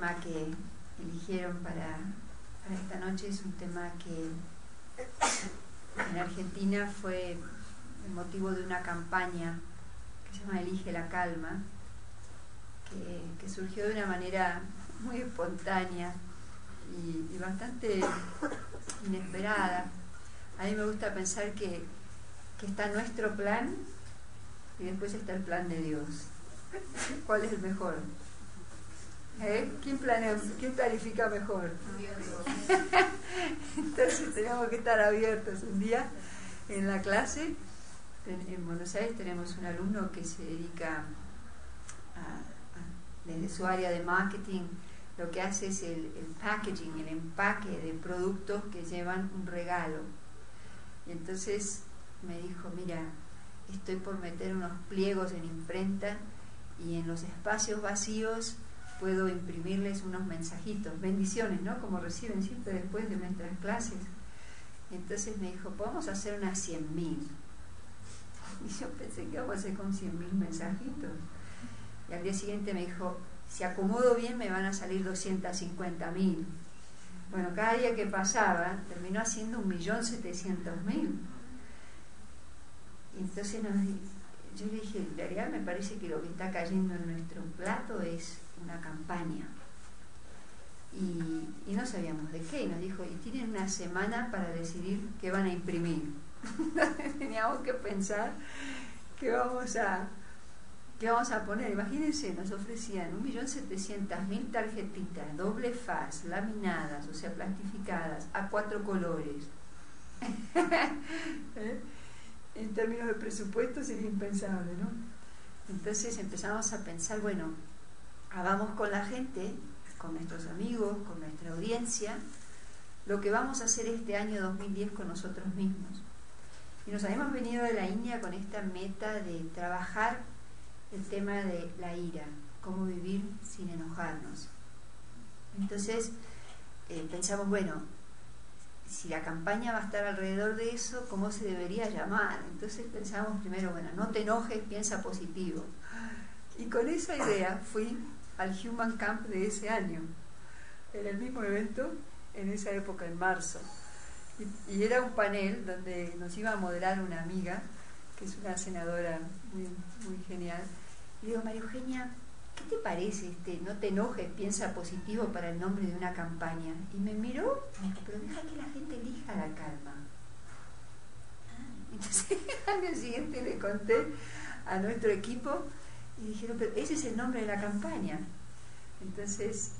tema que eligieron para esta noche es un tema que en Argentina fue el motivo de una campaña que se llama Elige la Calma, que surgió de una manera muy espontánea y bastante inesperada. A mí me gusta pensar que está nuestro plan y después está el plan de Dios. ¿Cuál es el mejor? ¿Quién planifica mejor? Entonces tenemos que estar abiertos. Un día en la clase en Buenos Aires tenemos un alumno que se dedica desde su área de marketing, lo que hace es el packaging, el empaque de productos que llevan un regalo. Y entonces me dijo, mira, estoy por meter unos pliegos en imprenta y en los espacios vacíos puedo imprimirles unos mensajitos, bendiciones, ¿no? Como reciben siempre después de nuestras clases. Y entonces me dijo, podemos hacer unas 100.000. Y yo pensé, ¿qué vamos a hacer con 100.000 mensajitos? Y al día siguiente me dijo, si acomodo bien me van a salir 250.000. Bueno, cada día que pasaba terminó haciendo 1.700.000. Y entonces yo le dije, en realidad me parece que lo que está cayendo en nuestro plato es una campaña. Y no sabíamos de qué. Y nos dijo, y tienen una semana para decidir qué van a imprimir. Teníamos que pensar qué vamos a poner. Imagínense, nos ofrecían 1.700.000 tarjetitas, doble faz, laminadas, o sea, plastificadas, a 4 colores. En términos de presupuesto sería impensable, ¿no? Entonces empezamos a pensar, bueno, hagamos con la gente, con nuestros amigos, con nuestra audiencia, lo que vamos a hacer este año 2010 con nosotros mismos. Y nos habíamos venido de la India con esta meta de trabajar el tema de la ira, cómo vivir sin enojarnos. Entonces pensamos, bueno, si la campaña va a estar alrededor de eso, ¿cómo se debería llamar? Entonces pensamos primero, bueno, no te enojes, piensa positivo. Y con esa idea fui al Human Camp de ese año, en el mismo evento, en esa época, en marzo. Y era un panel donde nos iba a moderar una amiga, que es una senadora muy, muy genial. Y digo, María Eugenia, ¿qué te parece no te enojes, piensa positivo para el nombre de una campaña? Y me miró, me dijo, pero deja que la gente elija la calma. Entonces al día siguiente le conté a nuestro equipo y dijeron, pero ese es el nombre de la campaña. Entonces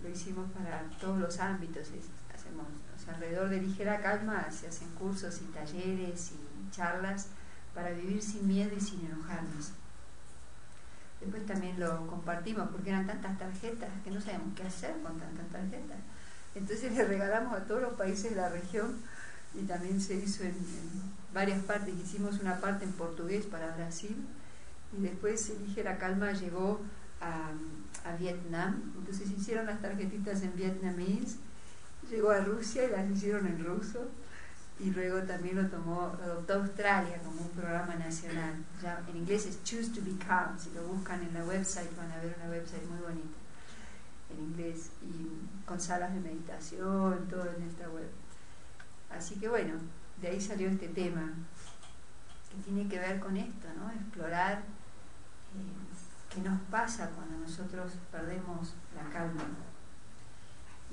lo hicimos para todos los ámbitos. Hacemos, o sea, alrededor de Elige la Calma se hacen cursos y talleres y charlas para vivir sin miedo y sin enojarnos. Después también lo compartimos porque eran tantas tarjetas que no sabíamos qué hacer con tantas tarjetas. Entonces le regalamos a todos los países de la región y también se hizo en varias partes. Hicimos una parte en portugués para Brasil y después Elige la Calma llegó a Vietnam. Entonces hicieron las tarjetitas en vietnamés, llegó a Rusia y las hicieron en ruso. Y luego también lo adoptó Australia como un programa nacional. Ya en inglés es Choose to Be Calm. Si lo buscan en la website van a ver una website muy bonita en inglés y con salas de meditación, todo en esta web. Así que bueno, de ahí salió este tema que tiene que ver con esto, ¿no? Explorar qué nos pasa cuando nosotros perdemos la calma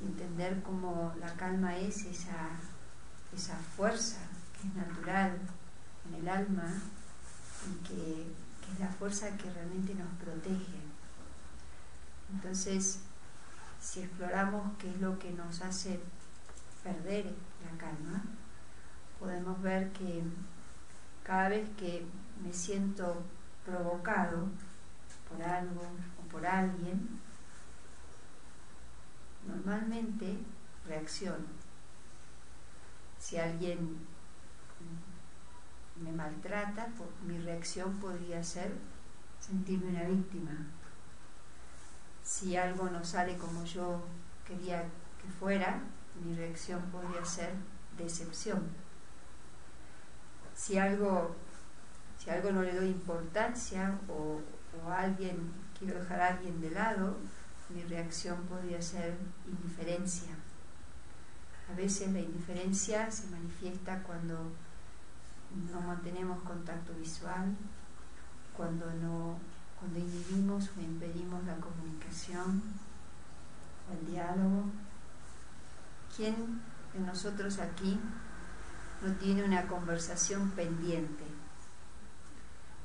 y entender cómo la calma es esa fuerza que es natural en el alma y que es la fuerza que realmente nos protege. Entonces, si exploramos qué es lo que nos hace perder la calma, podemos ver que cada vez que me siento provocado por algo o por alguien, normalmente reacciono. Si alguien me maltrata, mi reacción podría ser sentirme una víctima. Si algo no sale como yo quería que fuera, mi reacción podría ser decepción. Si algo no le doy importancia o quiero dejar a alguien de lado, mi reacción podría ser indiferencia. A veces la indiferencia se manifiesta cuando no mantenemos contacto visual, cuando inhibimos o impedimos la comunicación, el diálogo. ¿Quién de nosotros aquí no tiene una conversación pendiente?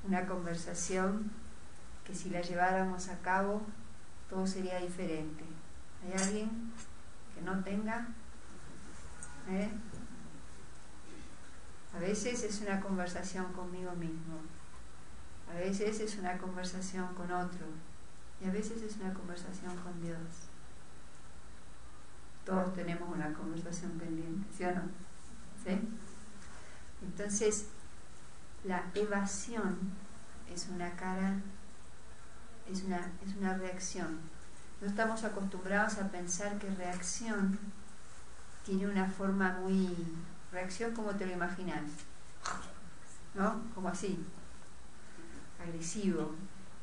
Una conversación que si la lleváramos a cabo todo sería diferente. ¿Hay alguien que no tenga? A veces es una conversación conmigo mismo, a veces es una conversación con otro y a veces es una conversación con Dios. Todos tenemos una conversación pendiente, ¿sí o no? ¿Sí? Entonces, la evasión es una reacción. No estamos acostumbrados a pensar que reacción tiene una forma muy... Reacción como te lo imaginas, ¿no? Como así, agresivo.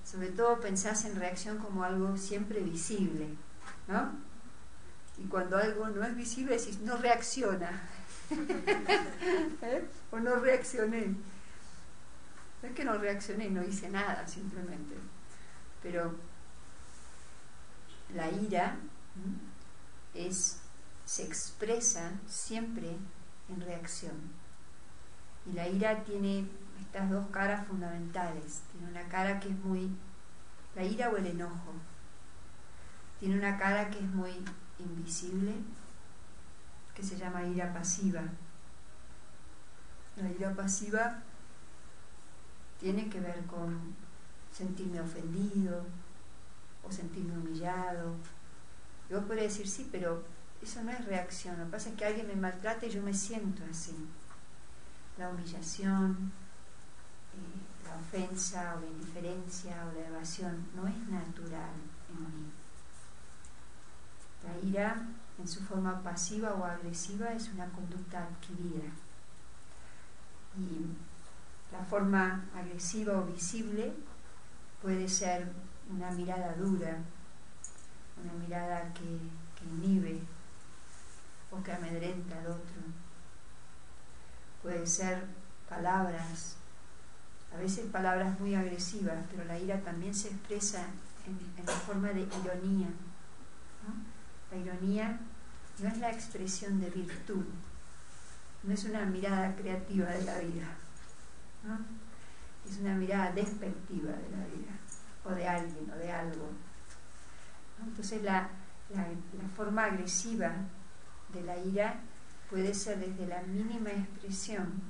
Sobre todo pensás en reacción como algo siempre visible, ¿no? Y cuando algo no es visible decís, no reacciona. O no reaccioné. No es que no reaccioné, no hice nada simplemente. Pero la ira se expresa siempre en reacción. Y la ira tiene estas dos caras fundamentales. Tiene una cara que es muy... La ira o el enojo. Tiene una cara que es muy invisible, que se llama ira pasiva. La ira pasiva tiene que ver con sentirme ofendido o sentirme humillado. Y vos podés decir, sí, pero eso no es reacción. Lo que pasa es que alguien me maltrata y yo me siento así. La humillación, la ofensa o la indiferencia o la evasión no es natural en mí. La ira, en su forma pasiva o agresiva, es una conducta adquirida. Y la forma agresiva o visible puede ser una mirada dura, una mirada que inhibe o que amedrenta al otro. Puede ser palabras, a veces palabras muy agresivas, pero la ira también se expresa en la forma de ironía, ¿no? La ironía no es la expresión de virtud, no es una mirada creativa de la vida, ¿no? Es una mirada despectiva de la vida, o de alguien, o de algo, ¿no? Entonces la forma agresiva de la ira puede ser desde la mínima expresión,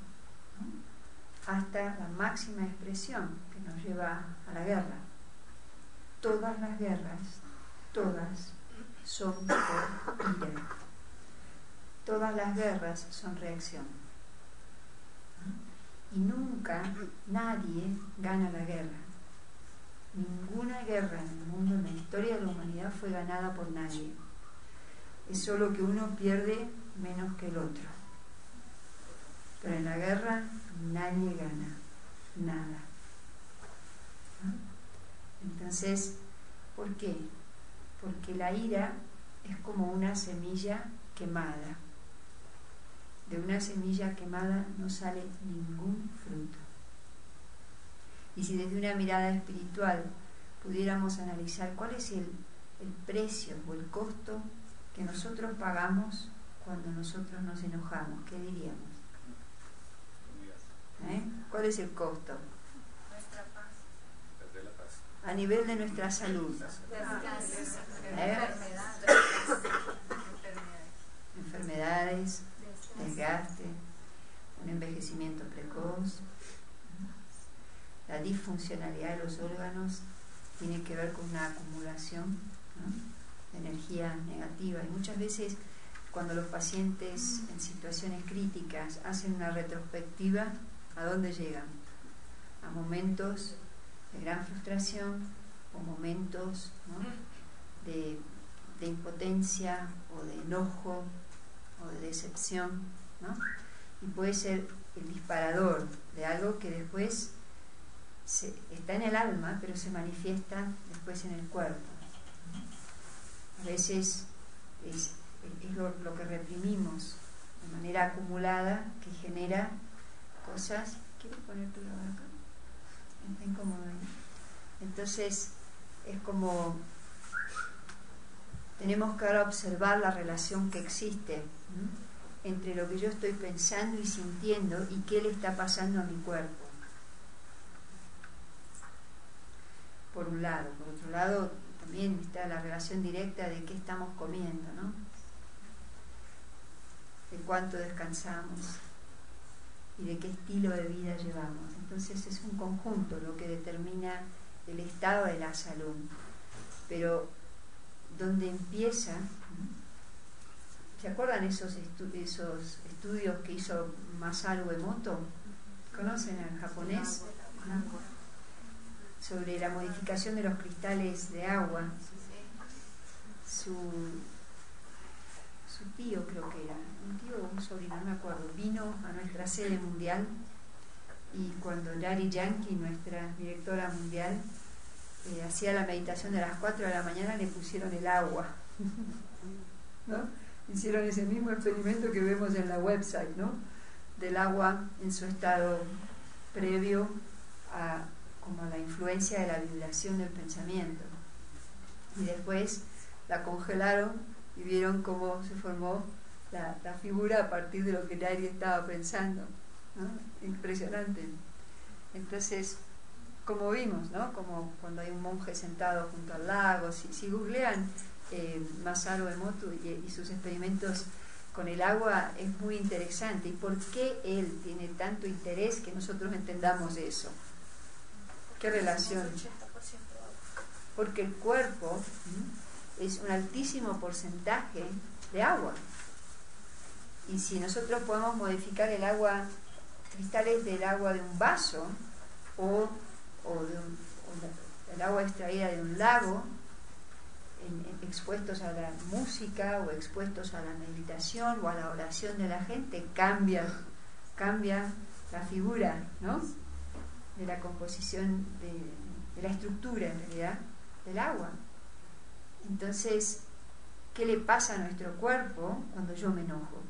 ¿no?, hasta la máxima expresión que nos lleva a la guerra. Todas las guerras, todas, son por ira. Todas las guerras son reacción. Y nunca nadie gana la guerra. Ninguna guerra en el mundo, en la historia de la humanidad, fue ganada por nadie. Es solo que uno pierde menos que el otro. Pero en la guerra nadie gana nada, ¿no? Entonces, ¿por qué? Porque la ira es como una semilla quemada. De una semilla quemada no sale ningún fruto. Y si desde una mirada espiritual pudiéramos analizar cuál es el precio o el costo que nosotros pagamos cuando nosotros nos enojamos, ¿qué diríamos? ¿Cuál es el costo? Nuestra paz. Perder la paz. A nivel de nuestra salud. Enfermedades, desgaste, un envejecimiento precoz. La disfuncionalidad de los órganos tiene que ver con una acumulación, ¿no?, de energía negativa. Y muchas veces cuando los pacientes en situaciones críticas hacen una retrospectiva, ¿a dónde llegan? A momentos de gran frustración o momentos, ¿no?, de impotencia o de enojo o de decepción, ¿no? Y puede ser el disparador de algo que después está en el alma, pero se manifiesta después en el cuerpo. veces es lo que reprimimos de manera acumulada, que genera cosas. ¿Quieres poner tu lado acá? Está incómodo ahí. Entonces es como tenemos que ahora observar la relación que existe entre lo que yo estoy pensando y sintiendo y qué le está pasando a mi cuerpo. Por un lado. Por otro lado, también está la relación directa de qué estamos comiendo, ¿no? De cuánto descansamos y de qué estilo de vida llevamos. Entonces es un conjunto lo que determina el estado de la salud. Pero donde empieza, ¿se acuerdan esos estudios que hizo Masaru Emoto? ¿Conocen al japonés? Sobre la modificación de los cristales de agua. Su tío, creo que era, un tío o un sobrino, no me acuerdo, vino a nuestra sede mundial y cuando Yari Yankee, nuestra directora mundial, hacía la meditación de las 4 de la mañana, le pusieron el agua, ¿no? Hicieron ese mismo experimento que vemos en la website, ¿no? Del agua en su estado previo a como la influencia de la vibración del pensamiento, y después la congelaron y vieron cómo se formó la figura a partir de lo que nadie estaba pensando, ¿no? Impresionante. Entonces, como vimos, ¿no? Como cuando hay un monje sentado junto al lago, si googlean Masaru Emoto y sus experimentos con el agua, es muy interesante. ¿Y por qué él tiene tanto interés que nosotros entendamos eso? ¿Qué relación? Porque el cuerpo es un altísimo porcentaje de agua. Y si nosotros podemos modificar el agua, cristales del agua de un vaso o el agua extraída de un lago, expuestos a la música o expuestos a la meditación o a la oración de la gente, cambia la figura, ¿no? De la composición, de la estructura en realidad del agua. Entonces, ¿qué le pasa a nuestro cuerpo cuando yo me enojo?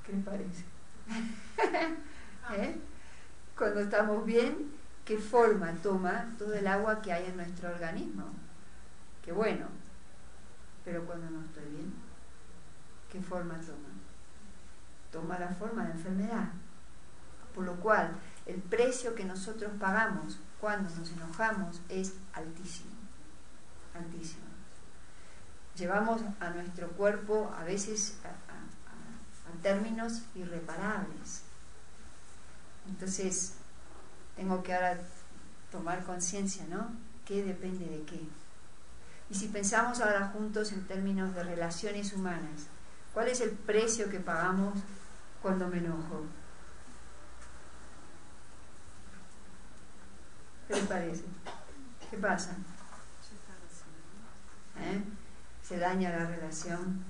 ¿Qué les parece? Cuando estamos bien, ¿qué forma toma todo el agua que hay en nuestro organismo? Qué bueno. Pero cuando no estoy bien, ¿qué forma toma? Toma la forma de enfermedad. Por lo cual, el precio que nosotros pagamos cuando nos enojamos es altísimo. Altísimo. Llevamos a nuestro cuerpo a veces a términos irreparables. Entonces, tengo que ahora tomar conciencia, ¿no? ¿Qué depende de qué? Y si pensamos ahora juntos en términos de relaciones humanas, ¿cuál es el precio que pagamos cuando me enojo? ¿Qué les parece? ¿Qué pasa? Se daña la relación,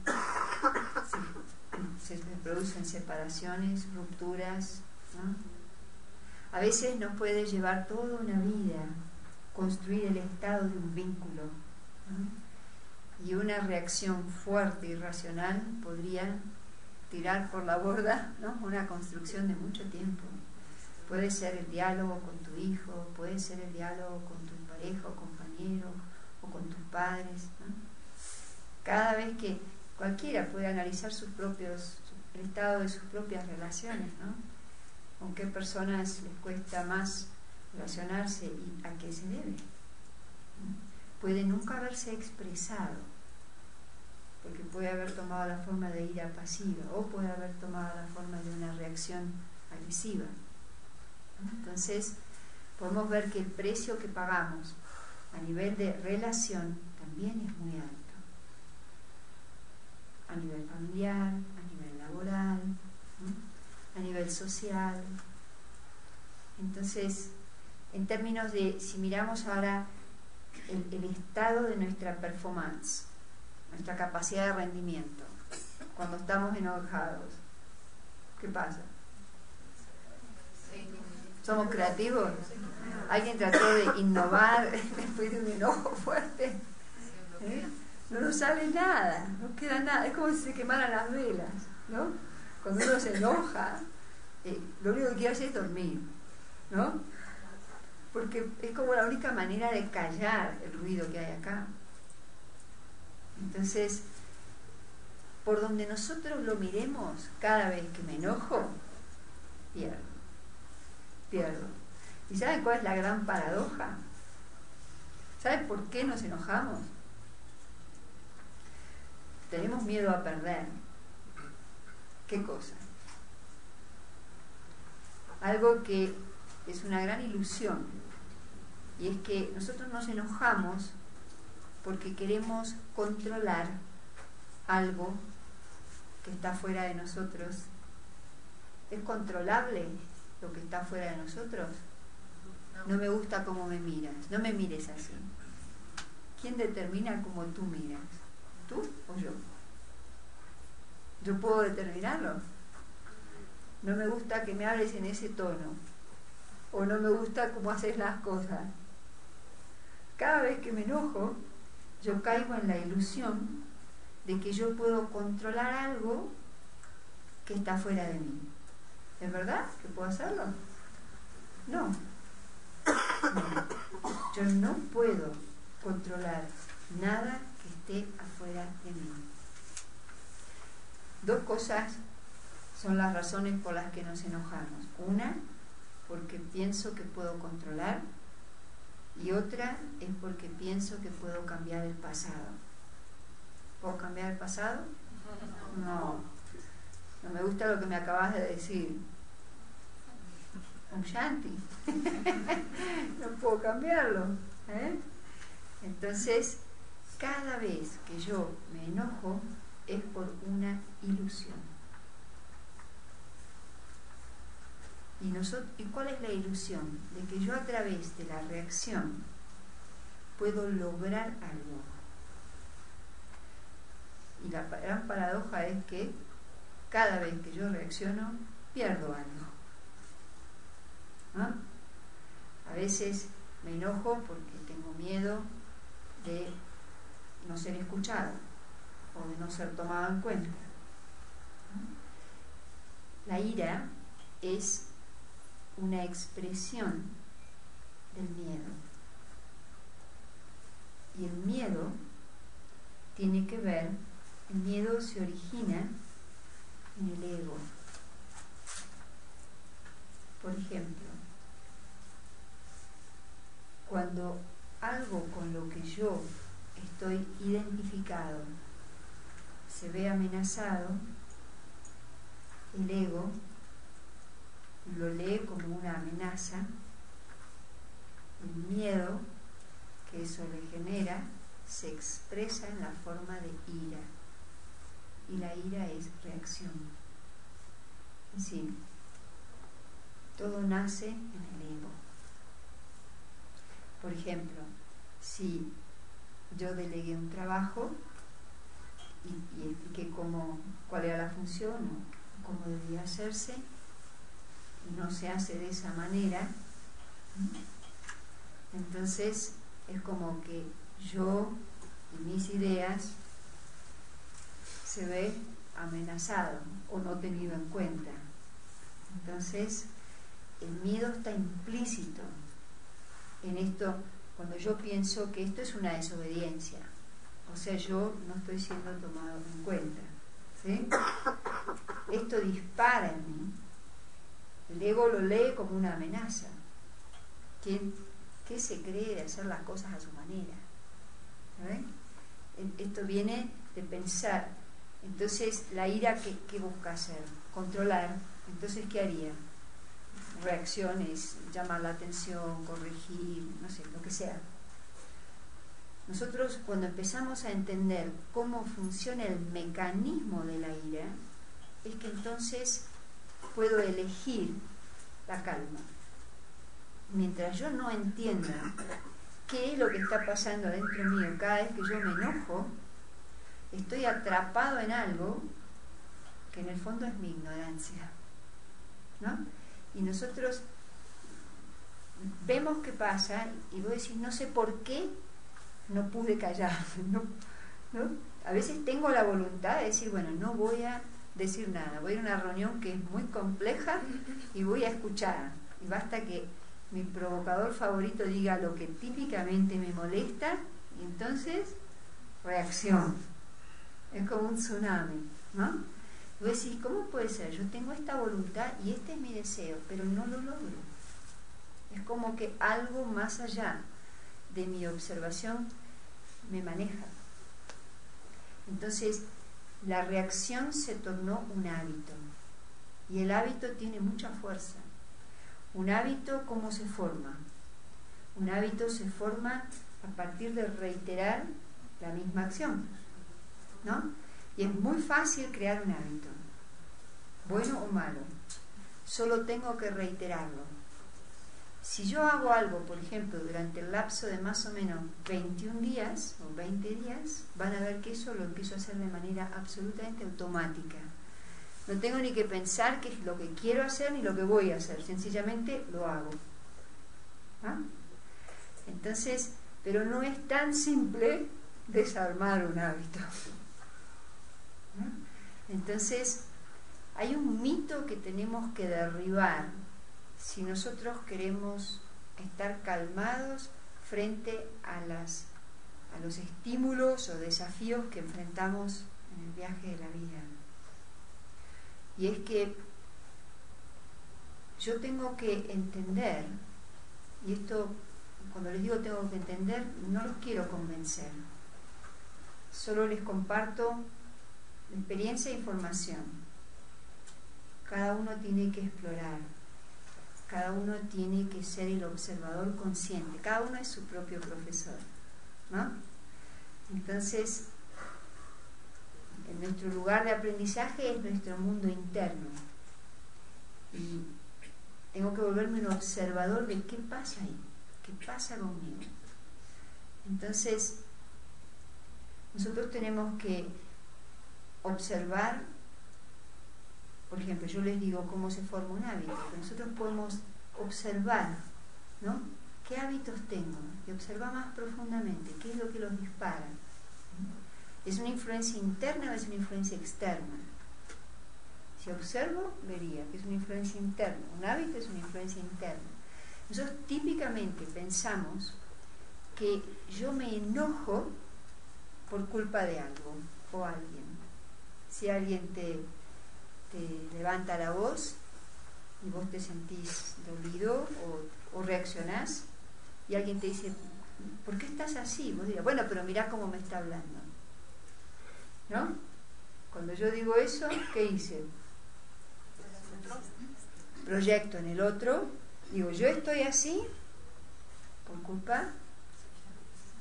se producen separaciones, rupturas, ¿no? A veces nos puede llevar toda una vida construir el estado de un vínculo, ¿no? Y una reacción fuerte y racional podría tirar por la borda, ¿no? Una construcción de mucho tiempo. Puede ser el diálogo con tu hijo, puede ser el diálogo con tu pareja o compañero o con tus padres, ¿no? Cada vez que cualquiera puede analizar el estado de sus propias relaciones, ¿no? Con qué personas les cuesta más relacionarse y a qué se debe. Puede nunca haberse expresado, porque puede haber tomado la forma de ira pasiva o puede haber tomado la forma de una reacción agresiva. Entonces, podemos ver que el precio que pagamos a nivel de relación también es muy alto. A nivel familiar, a nivel laboral, ¿no? A nivel social. Entonces, en términos de, si miramos ahora el estado de nuestra performance, nuestra capacidad de rendimiento, cuando estamos enojados, ¿qué pasa? ¿Somos creativos? ¿Alguien trató de innovar después de un enojo fuerte? No nos sale nada, no queda nada, es como si se quemaran las velas, ¿no? Cuando uno se enoja, lo único que quiere hacer es dormir, ¿no? Porque es como la única manera de callar el ruido que hay acá. Entonces, por donde nosotros lo miremos, cada vez que me enojo, pierdo. ¿Y saben cuál es la gran paradoja? ¿Saben por qué nos enojamos? Tenemos miedo a perder. ¿Qué cosa? Algo que es una gran ilusión, y es que nosotros nos enojamos porque queremos controlar algo que está fuera de nosotros. ¿Es controlable lo que está fuera de nosotros? No me gusta cómo me miras, no me mires así. ¿Quién determina cómo tú miras? ¿Tú o yo? ¿Yo puedo determinarlo? No me gusta que me hables en ese tono, o no me gusta cómo haces las cosas. Cada vez que me enojo, yo caigo en la ilusión de que yo puedo controlar algo que está fuera de mí. ¿Es verdad que puedo hacerlo? No. Yo no puedo controlar nada que esté afuera de mí. Dos cosas son las razones por las que nos enojamos. Una, porque pienso que puedo controlar, y otra es porque pienso que puedo cambiar el pasado. ¿Puedo cambiar el pasado? No. No me gusta lo que me acabas de decir. Un shanti. No puedo cambiarlo. Entonces, cada vez que yo me enojo es por una ilusión. ¿Y cuál es la ilusión? De que yo a través de la reacción puedo lograr algo. Y la gran paradoja es que cada vez que yo reacciono, pierdo algo. ¿Ah? A veces me enojo porque tengo miedo de no ser escuchado o de no ser tomado en cuenta. La ira es una expresión del miedo. Y el miedo tiene que ver, el miedo se origina en el ego. Por ejemplo, cuando algo con lo que yo estoy identificado se ve amenazado, el ego lo lee como una amenaza. El miedo que eso le genera se expresa en la forma de ira, y la ira es reacción. Es decir, todo nace en el ego. Por ejemplo, si yo delegué un trabajo y expliqué cuál era la función o cómo debía hacerse, y no se hace de esa manera, entonces es como que yo y mis ideas se ve amenazado o no tenido en cuenta. Entonces el miedo está implícito en esto. Cuando yo pienso que esto es una desobediencia, o sea, yo no estoy siendo tomado en cuenta, ¿sí? Esto dispara en mí. El ego lo lee como una amenaza. ¿Qué se cree de hacer las cosas a su manera? Esto viene de pensar. Entonces, la ira, ¿qué busca hacer? Controlar. Entonces, ¿qué haría? Reacciones, llamar la atención, corregir, no sé, lo que sea. Nosotros, cuando empezamos a entender cómo funciona el mecanismo de la ira, es que entonces puedo elegir la calma. Mientras yo no entienda qué es lo que está pasando dentro mío cada vez que yo me enojo, estoy atrapado en algo que en el fondo es mi ignorancia, ¿no? Y nosotros vemos qué pasa y vos decís, no sé por qué no pude callar, ¿no? A veces tengo la voluntad de decir, bueno, no voy a decir nada, voy a ir a una reunión que es muy compleja y voy a escuchar, y basta que mi provocador favorito diga lo que típicamente me molesta, y entonces reacción, es como un tsunami, ¿no? Y vos decís, ¿cómo puede ser? Yo tengo esta voluntad y este es mi deseo, pero no lo logro. Es como que algo más allá de mi observación me maneja. Entonces, la reacción se tornó un hábito. Y el hábito tiene mucha fuerza. Un hábito, ¿cómo se forma? Un hábito se forma a partir de reiterar la misma acción, ¿no? Y es muy fácil crear un hábito, bueno o malo. Solo tengo que reiterarlo. Si yo hago algo, por ejemplo, durante el lapso de más o menos 21 días o 20 días, van a ver que eso lo empiezo a hacer de manera absolutamente automática. No tengo ni que pensar qué es lo que quiero hacer ni lo que voy a hacer, sencillamente lo hago. ¿Ah? Entonces, pero no es tan simple desarmar un hábito. ¿Ah? Entonces, hay un mito que tenemos que derribar si nosotros queremos estar calmados frente a los estímulos o desafíos que enfrentamos en el viaje de la vida. Y es que yo tengo que entender, y esto cuando les digo tengo que entender, no los quiero convencer, solo les comparto experiencia e información. Cada uno tiene que explorar, cada uno tiene que ser el observador consciente, cada uno es su propio profesor, ¿no? Entonces, en nuestro lugar de aprendizaje es nuestro mundo interno. Y tengo que volverme un observador de qué pasa ahí, qué pasa conmigo. Entonces, nosotros tenemos que observar, por ejemplo, yo les digo cómo se forma un hábito, pero nosotros podemos observar, ¿no? ¿Qué hábitos tengo? Y observar más profundamente, ¿qué es lo que los dispara? ¿Es una influencia interna o es una influencia externa? Si observo, vería que es una influencia interna. Un hábito es una influencia interna. Nosotros típicamente pensamos que yo me enojo por culpa de algo o alguien. Si alguien te levanta la voz y vos te sentís dolido o reaccionás y alguien te dice, ¿por qué estás así? Vos dirás, bueno, pero mirá cómo me está hablando, ¿no? Cuando yo digo eso, ¿qué hice? Proyecto en el otro, digo, yo estoy así por culpa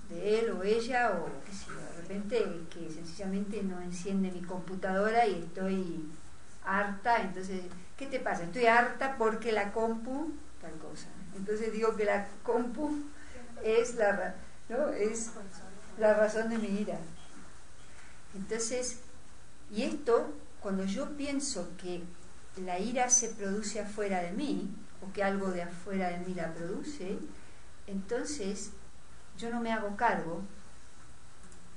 de él o ella, o qué sé yo, de repente que sencillamente no enciende mi computadora y estoy harta, entonces, ¿qué te pasa? Estoy harta porque la compu, tal cosa. Entonces digo que la compu es es la razón de mi ira. Entonces, y esto, cuando yo pienso que la ira se produce afuera de mí, o que algo de afuera de mí la produce, entonces yo no me hago cargo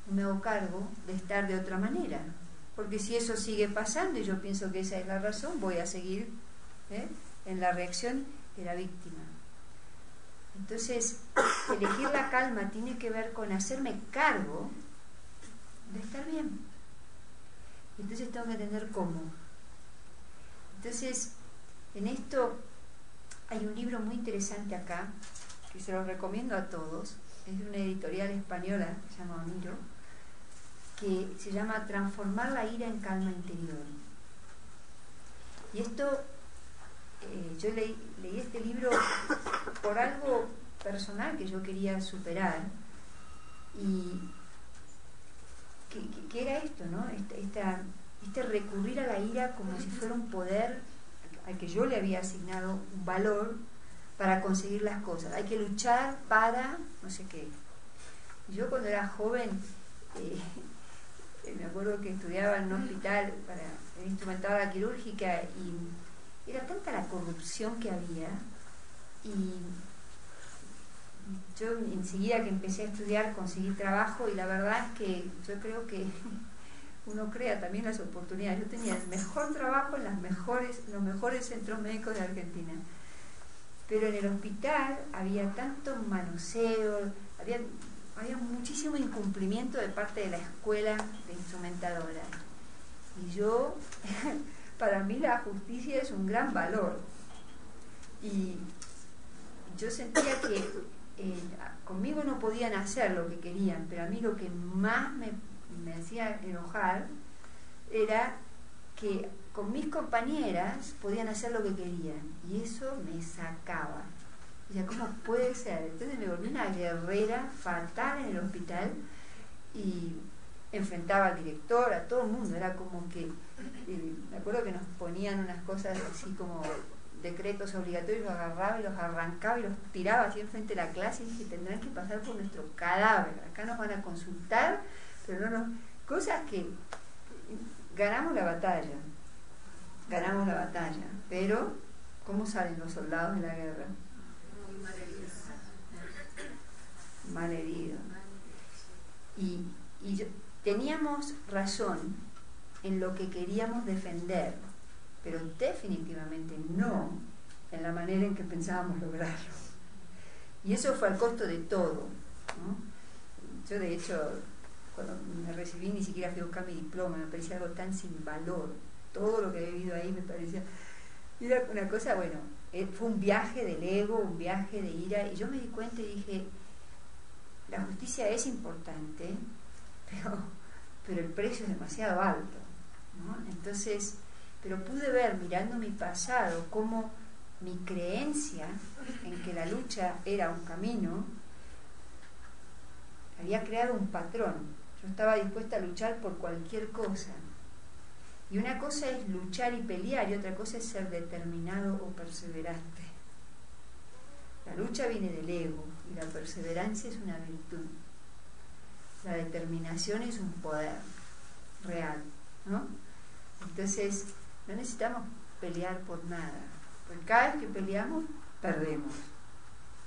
de estar de otra manera. Porque si eso sigue pasando y yo pienso que esa es la razón, voy a seguir en la reacción de la víctima. Entonces, elegir la calma tiene que ver con hacerme cargo de estar bien. Entonces tengo que entender cómo. Entonces, en esto hay un libro muy interesante acá, que se lo recomiendo a todos, es de una editorial española, que se llama Oniro, que se llama Transformar la ira en calma interior. Y esto, yo leí este libro por algo personal que yo quería superar, y que era esto, ¿no? Este recurrir a la ira como si fuera un poder al que yo le había asignado un valor para conseguir las cosas. Hay que luchar para no sé qué. Yo cuando era joven, me acuerdo que estudiaba en un hospital para instrumentadora quirúrgica y era tanta la corrupción que había y yo enseguida que empecé a estudiar conseguí trabajo y la verdad es que yo creo que uno crea también las oportunidades. Yo tenía el mejor trabajo en los mejores centros médicos de Argentina, pero en el hospital había tanto manoseo, había muchísimo incumplimiento de parte de la escuela de instrumentadora. Y yo, para mí la justicia es un gran valor. Y yo sentía que conmigo no podían hacer lo que querían, pero a mí lo que más me hacía enojar era que con mis compañeras podían hacer lo que querían, y eso me sacaba. O sea, ¿cómo puede ser? Entonces me volví una guerrera fatal en el hospital y enfrentaba al director, a todo el mundo. Era como que, me acuerdo que nos ponían unas cosas así como decretos obligatorios, los agarraba y los arrancaba y los tiraba así enfrente de la clase, y dije, tendrán que pasar por nuestro cadáver, acá nos van a consultar, pero no nos... Cosas que ganamos la batalla, pero ¿cómo salen los soldados de la guerra? Mal heridos. Y teníamos razón en lo que queríamos defender, pero definitivamente no en la manera en que pensábamos lograrlo. Y eso fue al costo de todo, ¿no? Yo, de hecho, cuando me recibí ni siquiera fui a buscar mi diploma, me parecía algo tan sin valor. Todo lo que había vivido ahí me parecía... Era una cosa, bueno, fue un viaje del ego, un viaje de ira, y yo me di cuenta y dije, la justicia es importante, pero el precio es demasiado alto, ¿no? Entonces, pero pude ver, mirando mi pasado, cómo mi creencia en que la lucha era un camino había creado un patrón. Yo estaba dispuesta a luchar por cualquier cosa. Y una cosa es luchar y pelear, y otra cosa es ser determinado o perseverante. La lucha viene del ego, y la perseverancia es una virtud. La determinación es un poder real, ¿no? Entonces, no necesitamos pelear por nada, porque cada vez que peleamos, perdemos,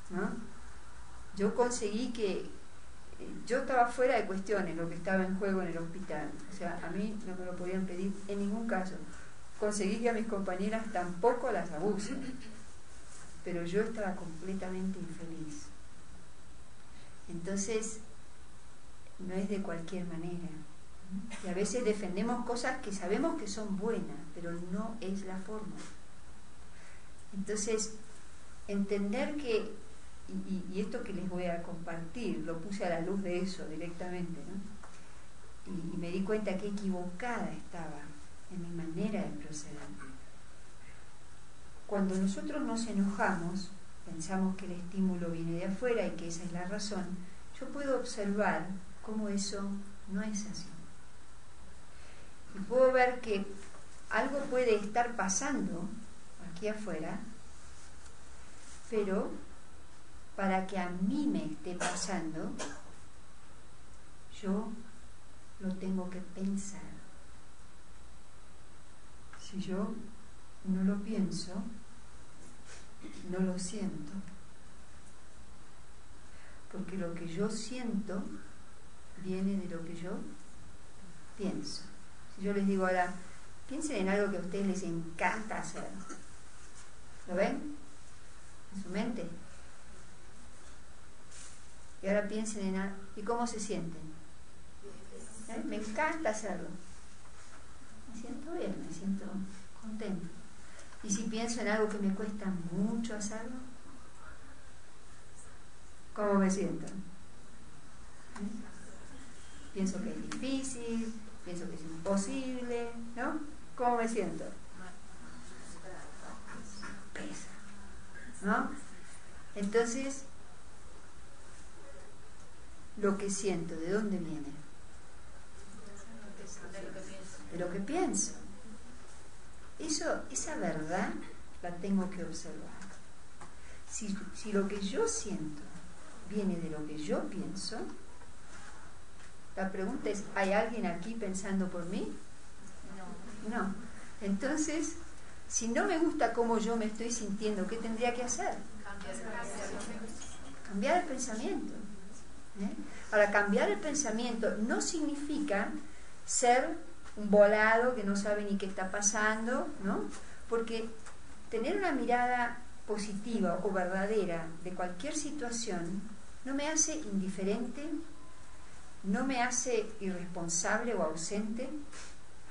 ¿no? Yo conseguí que... Yo estaba fuera de cuestiones lo que estaba en juego en el hospital. O sea, a mí no me lo podían pedir en ningún caso. Conseguí que a mis compañeras tampoco las abusen, pero yo estaba completamente infeliz. Entonces, no es de cualquier manera. Y a veces defendemos cosas que sabemos que son buenas, pero no es la forma. Entonces, entender que, y esto que les voy a compartir, lo puse a la luz de eso directamente, ¿no? Y me di cuenta que equivocada estaba en mi manera de proceder. Cuando nosotros nos enojamos, pensamos que el estímulo viene de afuera y que esa es la razón, yo puedo observar cómo eso no es así. Y puedo ver que algo puede estar pasando aquí afuera, pero para que a mí me esté pasando, yo lo tengo que pensar. Si yo no lo pienso, no lo siento. Porque lo que yo siento viene de lo que yo pienso. Si yo les digo ahora, piensen en algo que a ustedes les encanta hacer. ¿Lo ven? En su mente. Y ahora piensen en algo. ¿Y cómo se sienten? Me encanta hacerlo. Me siento bien, me siento contento. Y si pienso en algo que me cuesta mucho hacerlo, ¿cómo me siento? Pienso que es difícil, pienso que es imposible, ¿no? ¿Cómo me siento? Pesa, ¿no? Entonces, lo que siento, ¿de dónde viene? De lo que pienso. Esa verdad la tengo que observar. Si lo que yo siento viene de lo que yo pienso, la pregunta es, ¿hay alguien aquí pensando por mí? No. Entonces, si no me gusta cómo yo me estoy sintiendo, ¿qué tendría que hacer? Cambiar el pensamiento. Ahora, cambiar el pensamiento no significa ser un volado que no sabe ni qué está pasando, ¿no? Porque tener una mirada positiva o verdadera de cualquier situación no me hace indiferente, no me hace irresponsable o ausente,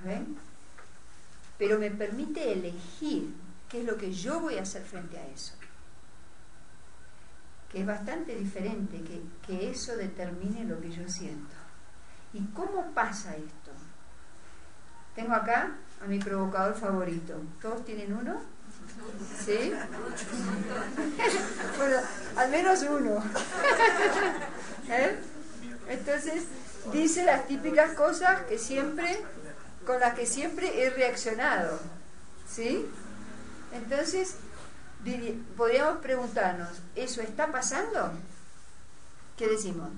¿ven? Pero me permite elegir qué es lo que yo voy a hacer frente a eso. Que es bastante diferente que eso determine lo que yo siento. ¿Y cómo pasa esto? Tengo acá a mi provocador favorito. ¿Todos tienen uno? ¿Sí? Bueno, al menos uno. Entonces, dice las típicas cosas que siempre, con las que siempre he reaccionado. ¿Sí? Entonces, podríamos preguntarnos, ¿eso está pasando? ¿Qué decimos?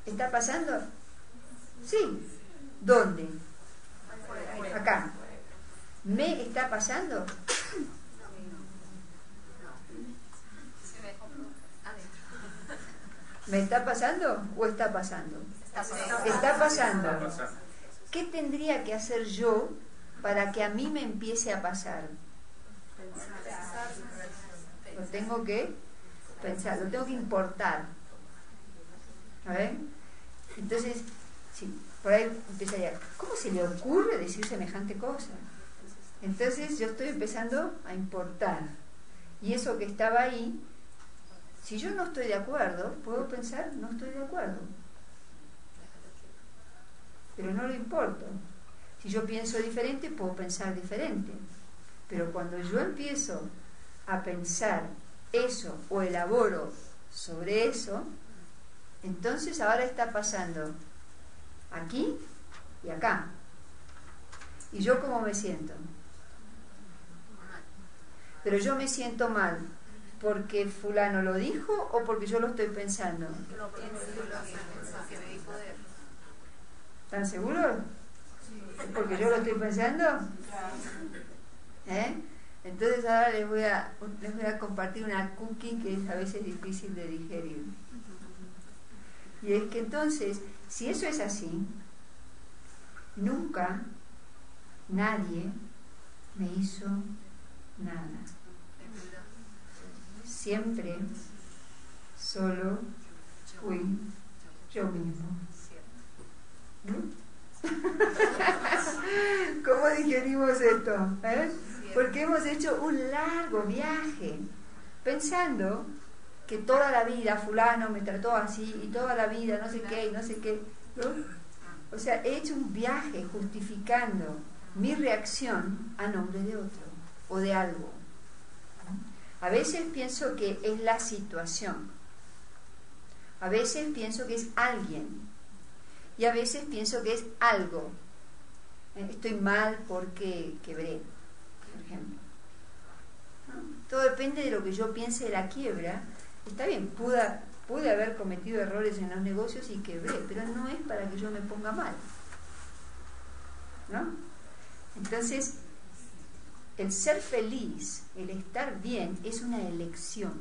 ¿Está pasando? Sí. ¿Dónde? Acá. ¿Me está pasando? ¿Me está pasando o está pasando? Está pasando. ¿Qué tendría que hacer yo para que a mí me empiece a pasar? Lo tengo que pensar, lo tengo que importar. ¿A ver? Entonces, sí, por ahí empezaría, ¿cómo se le ocurre decir semejante cosa? Entonces yo estoy empezando a importar. Y eso que estaba ahí, si yo no estoy de acuerdo, puedo pensar, no estoy de acuerdo. Pero no lo importo. Si yo pienso diferente, puedo pensar diferente. Pero cuando yo empiezo a pensar eso o elaboro sobre eso, entonces ahora está pasando aquí y acá. ¿Y yo cómo me siento? Pero yo me siento mal porque fulano lo dijo o porque yo lo estoy pensando. ¿Están seguros? ¿Es porque yo lo estoy pensando? Entonces ahora les voy a compartir una cookie que es a veces difícil de digerir. Y es que entonces, si eso es así, nunca nadie me hizo nada. Siempre solo fui yo mismo. ¿Cómo digerimos esto? Porque hemos hecho un largo viaje pensando que toda la vida fulano me trató así y toda la vida no sé qué y no sé qué, ¿no? O sea, he hecho un viaje justificando mi reacción a nombre de otro o de algo. A veces pienso que es la situación, a veces pienso que es alguien y a veces pienso que es algo. Estoy mal porque quebré, por ejemplo. Todo depende de lo que yo piense de la quiebra. Está bien, pude haber cometido errores en los negocios y quebré, pero no es para que yo me ponga mal, ¿no? Entonces, el ser feliz, el estar bien, es una elección.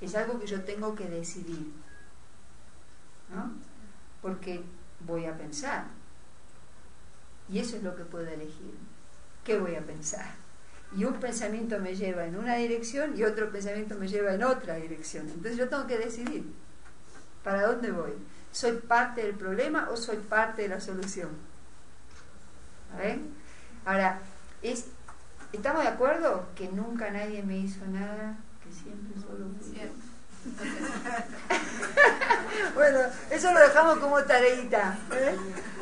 Es algo que yo tengo que decidir, ¿no? Porque voy a pensar. Y eso es lo que puedo elegir. ¿Qué voy a pensar? Y un pensamiento me lleva en una dirección y otro pensamiento me lleva en otra dirección. Entonces yo tengo que decidir para dónde voy. ¿Soy parte del problema o soy parte de la solución? ¿Ven? Ahora, ¿estamos de acuerdo que nunca nadie me hizo nada? Que siempre solo fui yo. Bueno, eso lo dejamos como tareita,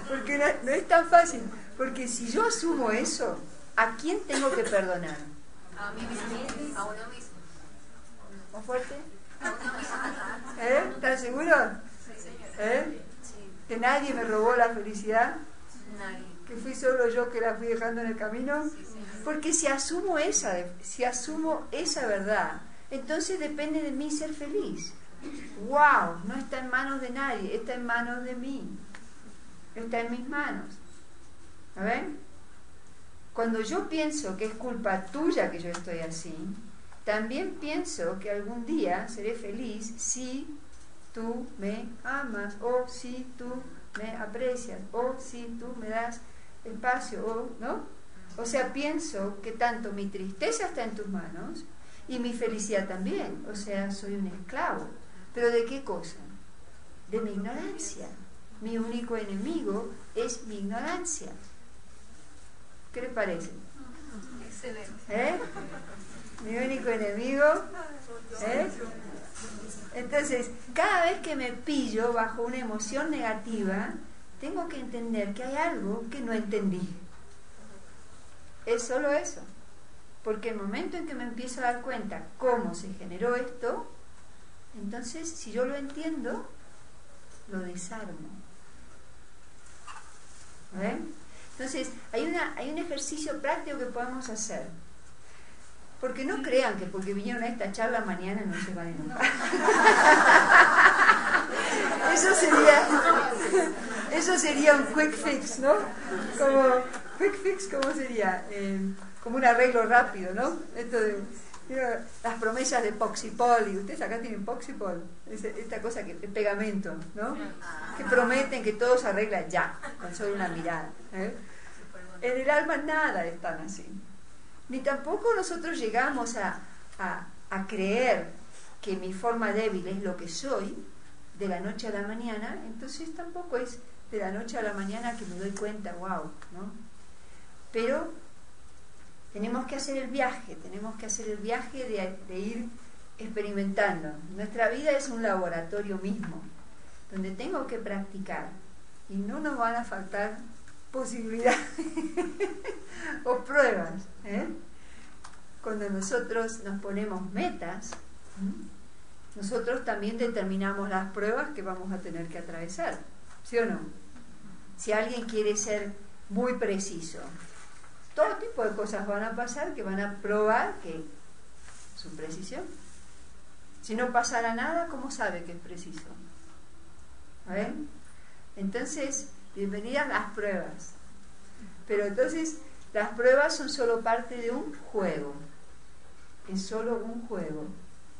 porque no es tan fácil. Porque si yo asumo eso, ¿a quién tengo que perdonar? A mí mismo, a uno mismo. ¿Más fuerte? A uno mismo. ¿Están seguros? Sí, señora. ¿Que nadie me robó la felicidad? Nadie. ¿Que fui solo yo que la fui dejando en el camino? Sí, señora. Porque si asumo esa verdad, entonces depende de mí ser feliz. ¡Wow! No está en manos de nadie, está en manos de mí. Está en mis manos. ¿A ver? Cuando yo pienso que es culpa tuya que yo estoy así, también pienso que algún día seré feliz si tú me amas, o si tú me aprecias, o si tú me das espacio, o, ¿no? O sea, pienso que tanto mi tristeza está en tus manos y mi felicidad también. O sea, soy un esclavo. ¿Pero de qué cosa? De mi ignorancia. Mi único enemigo es mi ignorancia. ¿Qué les parece? Excelente. Mi único enemigo. Entonces, cada vez que me pillo bajo una emoción negativa, tengo que entender que hay algo que no entendí. Es solo eso. Porque el momento en que me empiezo a dar cuenta cómo se generó esto, entonces, si yo lo entiendo, lo desarmo. ¿Ven? Entonces, hay un ejercicio práctico que podemos hacer. Porque no crean que porque vinieron a esta charla mañana no se van a enojar. Eso sería un quick fix, ¿no? Quick fix, ¿cómo sería? Como un arreglo rápido, ¿no? Esto de las promesas de Poxipol, y ustedes acá tienen Poxipol, esta cosa que es pegamento, ¿no? Que prometen que todo se arregla ya, con solo una mirada. En el alma nada es tan así. Ni tampoco nosotros llegamos a creer que mi forma débil es lo que soy de la noche a la mañana, entonces tampoco es de la noche a la mañana que me doy cuenta, wow, ¿no? Pero tenemos que hacer el viaje de ir experimentando. Nuestra vida es un laboratorio mismo, donde tengo que practicar, y no nos van a faltar posibilidades o pruebas. Cuando nosotros nos ponemos metas, nosotros también determinamos las pruebas que vamos a tener que atravesar, ¿sí o no? Si alguien quiere ser muy preciso, todo tipo de cosas van a pasar que van a probar que su precisión. Si no pasara nada, ¿cómo sabe que es preciso? ¿Ven? Entonces, bienvenidas las pruebas. Pero entonces, las pruebas son solo parte de un juego. Es solo un juego,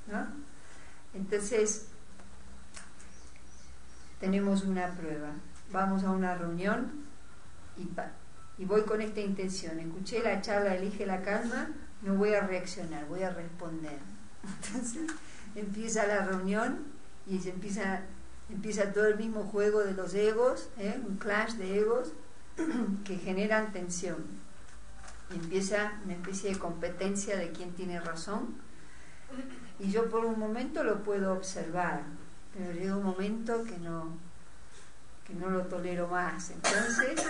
¿no? Entonces, tenemos una prueba. Vamos a una reunión y voy con esta intención. Escuché la charla, elige la calma, no voy a reaccionar, voy a responder. Entonces, empieza la reunión y se empieza todo el mismo juego de los egos, un clash de egos que generan tensión. Y empieza una especie de competencia de quién tiene razón. Y yo por un momento lo puedo observar, pero llega un momento que no lo tolero más. Entonces,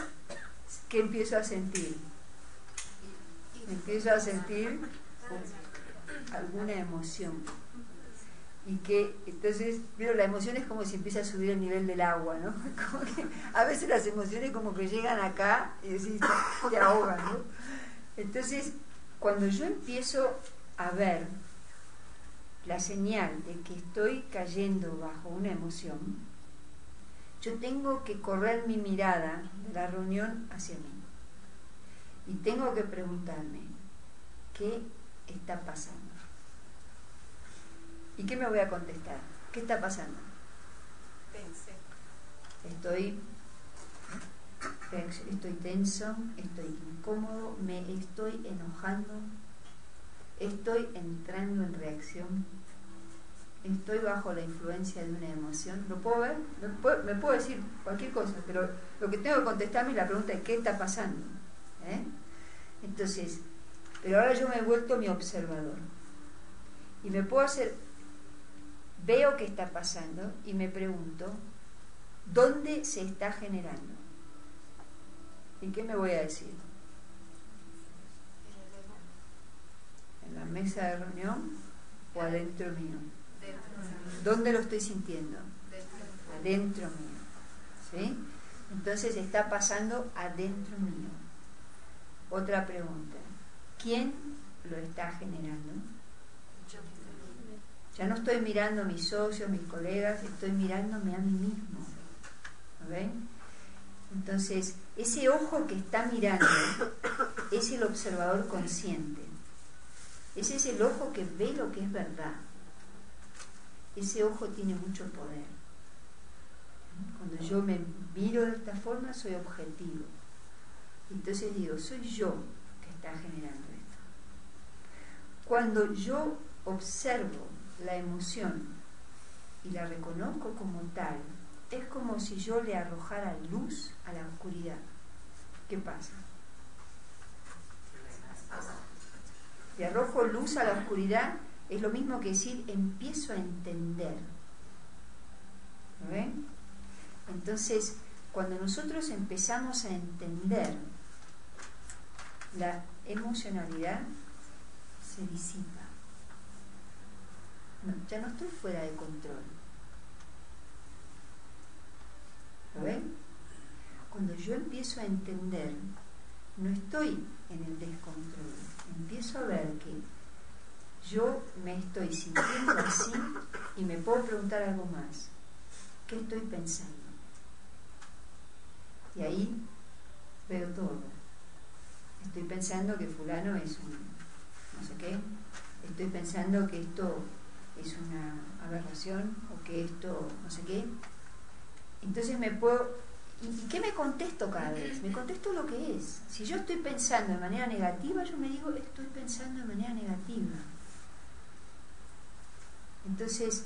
¿qué empiezo a sentir? Empiezo a sentir alguna emoción. Y que entonces, pero la emoción es como si empieza a subir el nivel del agua, ¿no? Como que a veces las emociones como que llegan acá y decís, te ahogan, ¿no? Entonces, cuando yo empiezo a ver la señal de que estoy cayendo bajo una emoción, yo tengo que correr mi mirada de la reunión hacia mí. Y tengo que preguntarme, ¿qué está pasando? ¿Y qué me voy a contestar? ¿Qué está pasando? Pensé. Estoy tenso, estoy incómodo, me estoy enojando, estoy entrando en reacción, estoy bajo la influencia de una emoción. ¿Lo puedo ver? Me puedo decir cualquier cosa, pero lo que tengo que contestarme es la pregunta de ¿qué está pasando? Entonces, pero ahora yo me he vuelto mi observador y me puedo hacer, veo qué está pasando y me pregunto ¿dónde se está generando? ¿Y qué me voy a decir? ¿En la mesa de reunión o adentro mío? ¿Dónde lo estoy sintiendo? Adentro mío. ¿Sí? Entonces está pasando adentro mío. Otra pregunta. ¿Quién lo está generando? Ya no estoy mirando a mis socios, mis colegas, estoy mirándome a mí mismo. ¿Ven? Entonces, ese ojo que está mirando es el observador consciente. Ese es el ojo que ve lo que es verdad. Ese ojo tiene mucho poder. Cuando yo me miro de esta forma, soy objetivo. Entonces digo, soy yo que está generando esto. Cuando yo observo la emoción y la reconozco como tal, es como si yo le arrojara luz a la oscuridad. ¿Qué pasa? Le arrojo luz a la oscuridad, es lo mismo que decir, empiezo a entender. ¿Lo ven? Entonces, cuando nosotros empezamos a entender, la emocionalidad se disipa. No, ya no estoy fuera de control. ¿Lo ven? Cuando yo empiezo a entender, no estoy en el descontrol. Empiezo a ver que yo me estoy sintiendo así y me puedo preguntar algo más. ¿Qué estoy pensando? Y ahí veo todo. Estoy pensando que fulano es un no sé qué. Estoy pensando que esto es una aberración o que esto no sé qué. Entonces me puedo... ¿Y qué me contesto cada vez? Me contesto lo que es. Si yo estoy pensando de manera negativa, yo me digo, estoy pensando de manera negativa. Entonces,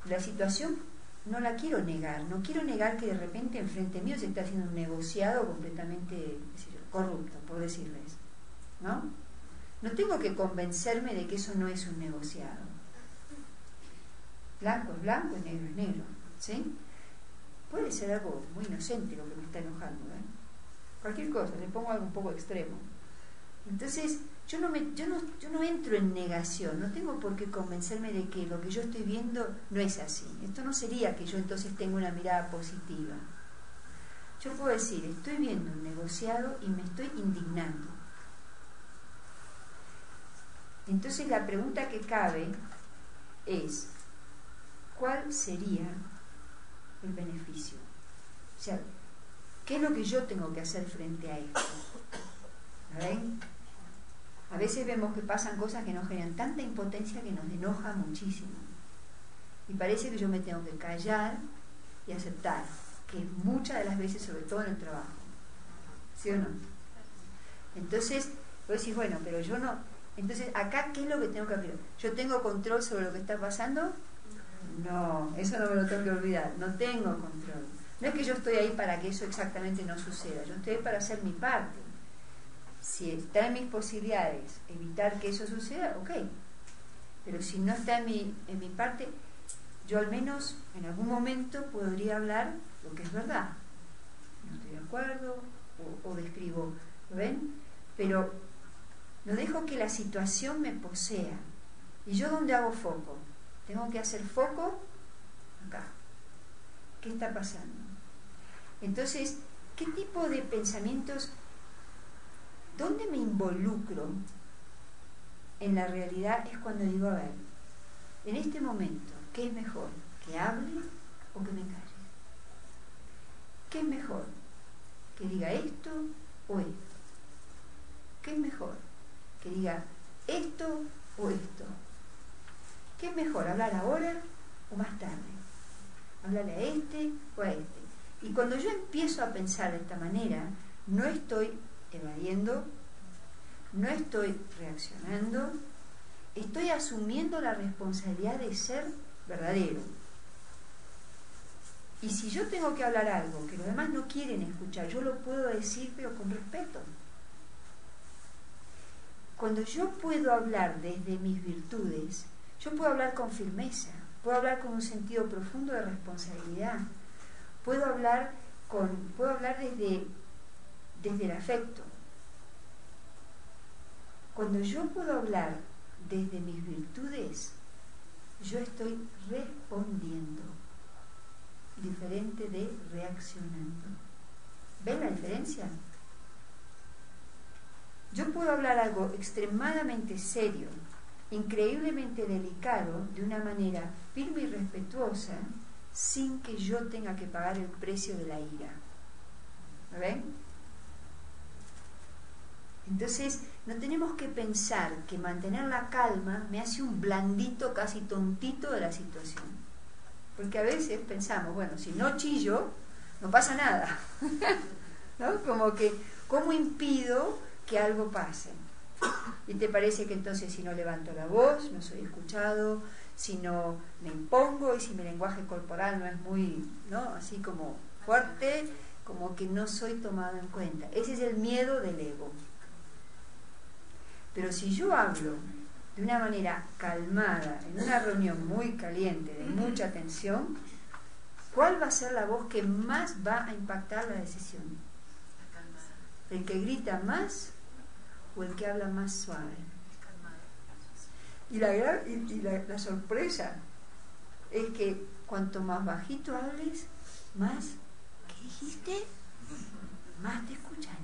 la situación no la quiero negar. No quiero negar que de repente enfrente mío se está haciendo un negociado completamente corrupto, por decirles. ¿No? No tengo que convencerme de que eso no es un negociado. Blanco es blanco y negro es negro. ¿Sí? Puede ser algo muy inocente lo que me está enojando, ¿eh? Cualquier cosa, le pongo algo un poco extremo. Entonces, yo no entro en negación, no tengo por qué convencerme de que lo que yo estoy viendo no es así. Esto no sería que yo entonces tenga una mirada positiva. Yo puedo decir, estoy viendo un negociado y me estoy indignando. Entonces la pregunta que cabe es, ¿cuál sería el beneficio? O sea, ¿qué es lo que yo tengo que hacer frente a esto? ¿Ven? A veces vemos que pasan cosas que nos generan tanta impotencia que nos enoja muchísimo. Y parece que yo me tengo que callar y aceptar, que muchas de las veces, sobre todo en el trabajo. ¿Sí o no? Entonces, vos decís, bueno, pero yo no... Entonces, ¿acá qué es lo que tengo que aprender? ¿Yo tengo control sobre lo que está pasando? No, eso no me lo tengo que olvidar. No tengo control. No es que yo estoy ahí para que eso exactamente no suceda. Yo estoy ahí para hacer mi parte. Si está en mis posibilidades evitar que eso suceda, ok. Pero si no está en mi parte, yo al menos en algún momento podría hablar lo que es verdad. No estoy de acuerdo o describo, ¿lo ven? Pero no dejo que la situación me posea. ¿Y yo dónde hago foco? Tengo que hacer foco acá. ¿Qué está pasando? Entonces, ¿qué tipo de pensamientos, dónde me involucro en la realidad? Es cuando digo, a ver, en este momento, ¿qué es mejor? ¿Que hable o que me calle? ¿Qué es mejor? ¿Que diga esto o esto? ¿Qué es mejor? ¿Que diga esto o esto? ¿Qué es mejor? ¿Hablar ahora o más tarde? ¿Hablarle a este o a este? Y cuando yo empiezo a pensar de esta manera, no estoy evadiendo, no estoy reaccionando, estoy asumiendo la responsabilidad de ser verdadero. Y si yo tengo que hablar algo que los demás no quieren escuchar, yo lo puedo decir, pero con respeto. Cuando yo puedo hablar desde mis virtudes, yo puedo hablar con firmeza, puedo hablar con un sentido profundo de responsabilidad, puedo hablar desde el afecto. Cuando yo puedo hablar desde mis virtudes, yo estoy respondiendo, diferente de reaccionando. ¿Ven la diferencia? Yo puedo hablar algo extremadamente serio, increíblemente delicado, de una manera firme y respetuosa, sin que yo tenga que pagar el precio de la ira. ¿Lo ven? Entonces, no tenemos que pensar que mantener la calma me hace un blandito, casi tontito de la situación. Porque a veces pensamos, bueno, si no chillo, no pasa nada. ¿No? Como que, ¿cómo impido que algo pase? Y te parece que entonces si no levanto la voz, no soy escuchado, si no me impongo y si mi lenguaje corporal no es muy, ¿no? Así como fuerte, como que no soy tomado en cuenta. Ese es el miedo del ego. Pero si yo hablo de una manera calmada, en una reunión muy caliente, de mucha tensión, ¿cuál va a ser la voz que más va a impactar la decisión? ¿El que grita más o el que habla más suave? Y la sorpresa es que cuanto más bajito hables, más, ¿qué dijiste? Más te escuchan.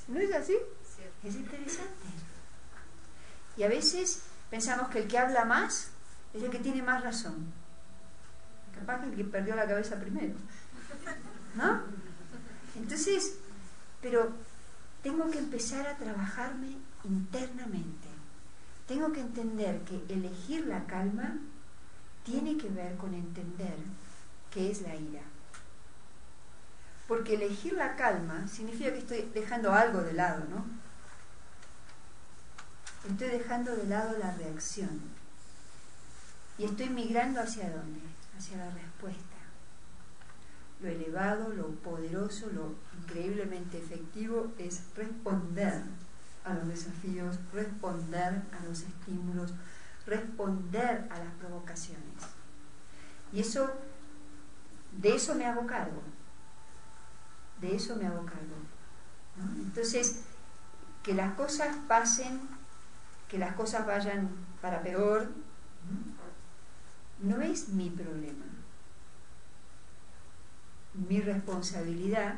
¿No es así? Es interesante. Y a veces pensamos que el que habla más es el que tiene más razón. Capaz que el que perdió la cabeza primero, ¿no? Entonces, pero tengo que empezar a trabajarme internamente. Tengo que entender que elegir la calma tiene que ver con entender qué es la ira. Porque elegir la calma significa que estoy dejando algo de lado, ¿no? Estoy dejando de lado la reacción. Y estoy migrando ¿hacia dónde? Hacia la respuesta. Lo elevado, lo poderoso, lo increíblemente efectivo es responder a los desafíos, responder a los estímulos, responder a las provocaciones. Y eso, de eso me hago cargo. De eso me hago cargo, ¿no? Entonces, que las cosas pasen, que las cosas vayan para peor, no es mi problema. Mi responsabilidad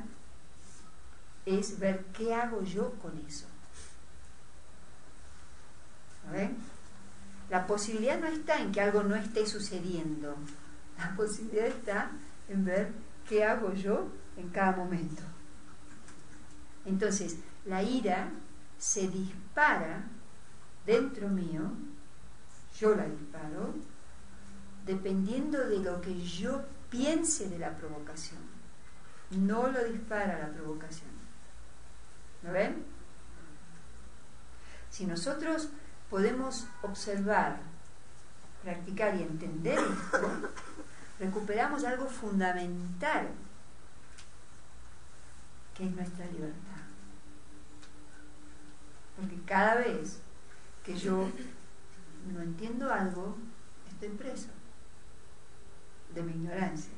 es ver qué hago yo con eso. ¿Ven? La posibilidad no está en que algo no esté sucediendo. La posibilidad está en ver qué hago yo en cada momento. Entonces, la ira se dispara dentro mío, yo la disparo, dependiendo de lo que yo piense de la provocación. No lo dispara la provocación. ¿Lo ven? Si nosotros podemos observar, practicar y entender esto, recuperamos algo fundamental, que es nuestra libertad. Porque cada vez que yo no entiendo algo, estoy preso de mi ignorancia,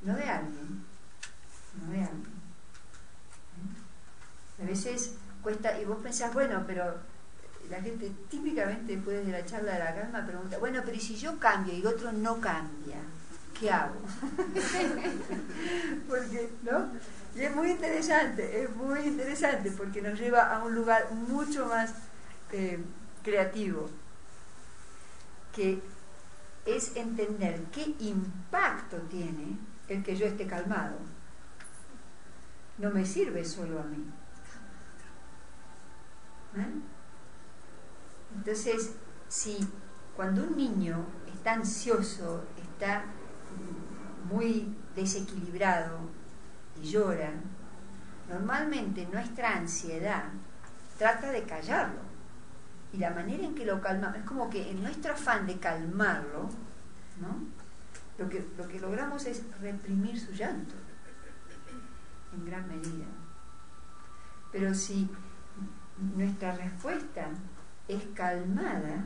no de alguien, no de alguien. A veces cuesta, y vos pensás, bueno, pero la gente típicamente después de la charla de la calma pregunta, bueno, pero ¿y si yo cambio y otro no cambia? ¿Qué hago? Porque, ¿no? Y es muy interesante porque nos lleva a un lugar mucho más creativo, que es entender qué impacto tiene el que yo esté calmado. No me sirve solo a mí. Entonces, si cuando un niño está ansioso, está muy desequilibrado y llora, normalmente nuestra ansiedad trata de callarlo. Y la manera en que lo calmamos, es como que en nuestro afán de calmarlo, ¿no? Lo que logramos es reprimir su llanto, en gran medida. Pero si nuestra respuesta es calmada,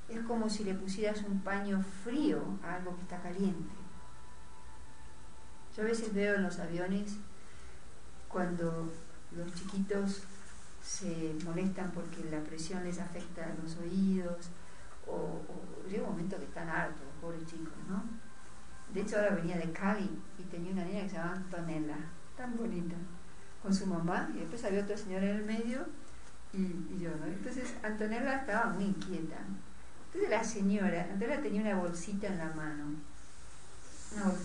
es como si le pusieras un paño frío a algo que está caliente. Yo a veces veo en los aviones cuando los chiquitos se molestan porque la presión les afecta a los oídos, o llega un momento que están hartos, los pobres chicos, ¿no? De hecho, ahora venía de Cali y tenía una niña que se llamaba Antonella, tan bonita, con su mamá, y después había otra señora en el medio y yo, ¿no? Entonces Antonella estaba muy inquieta. Entonces la señora, Antonella tenía una bolsita en la mano,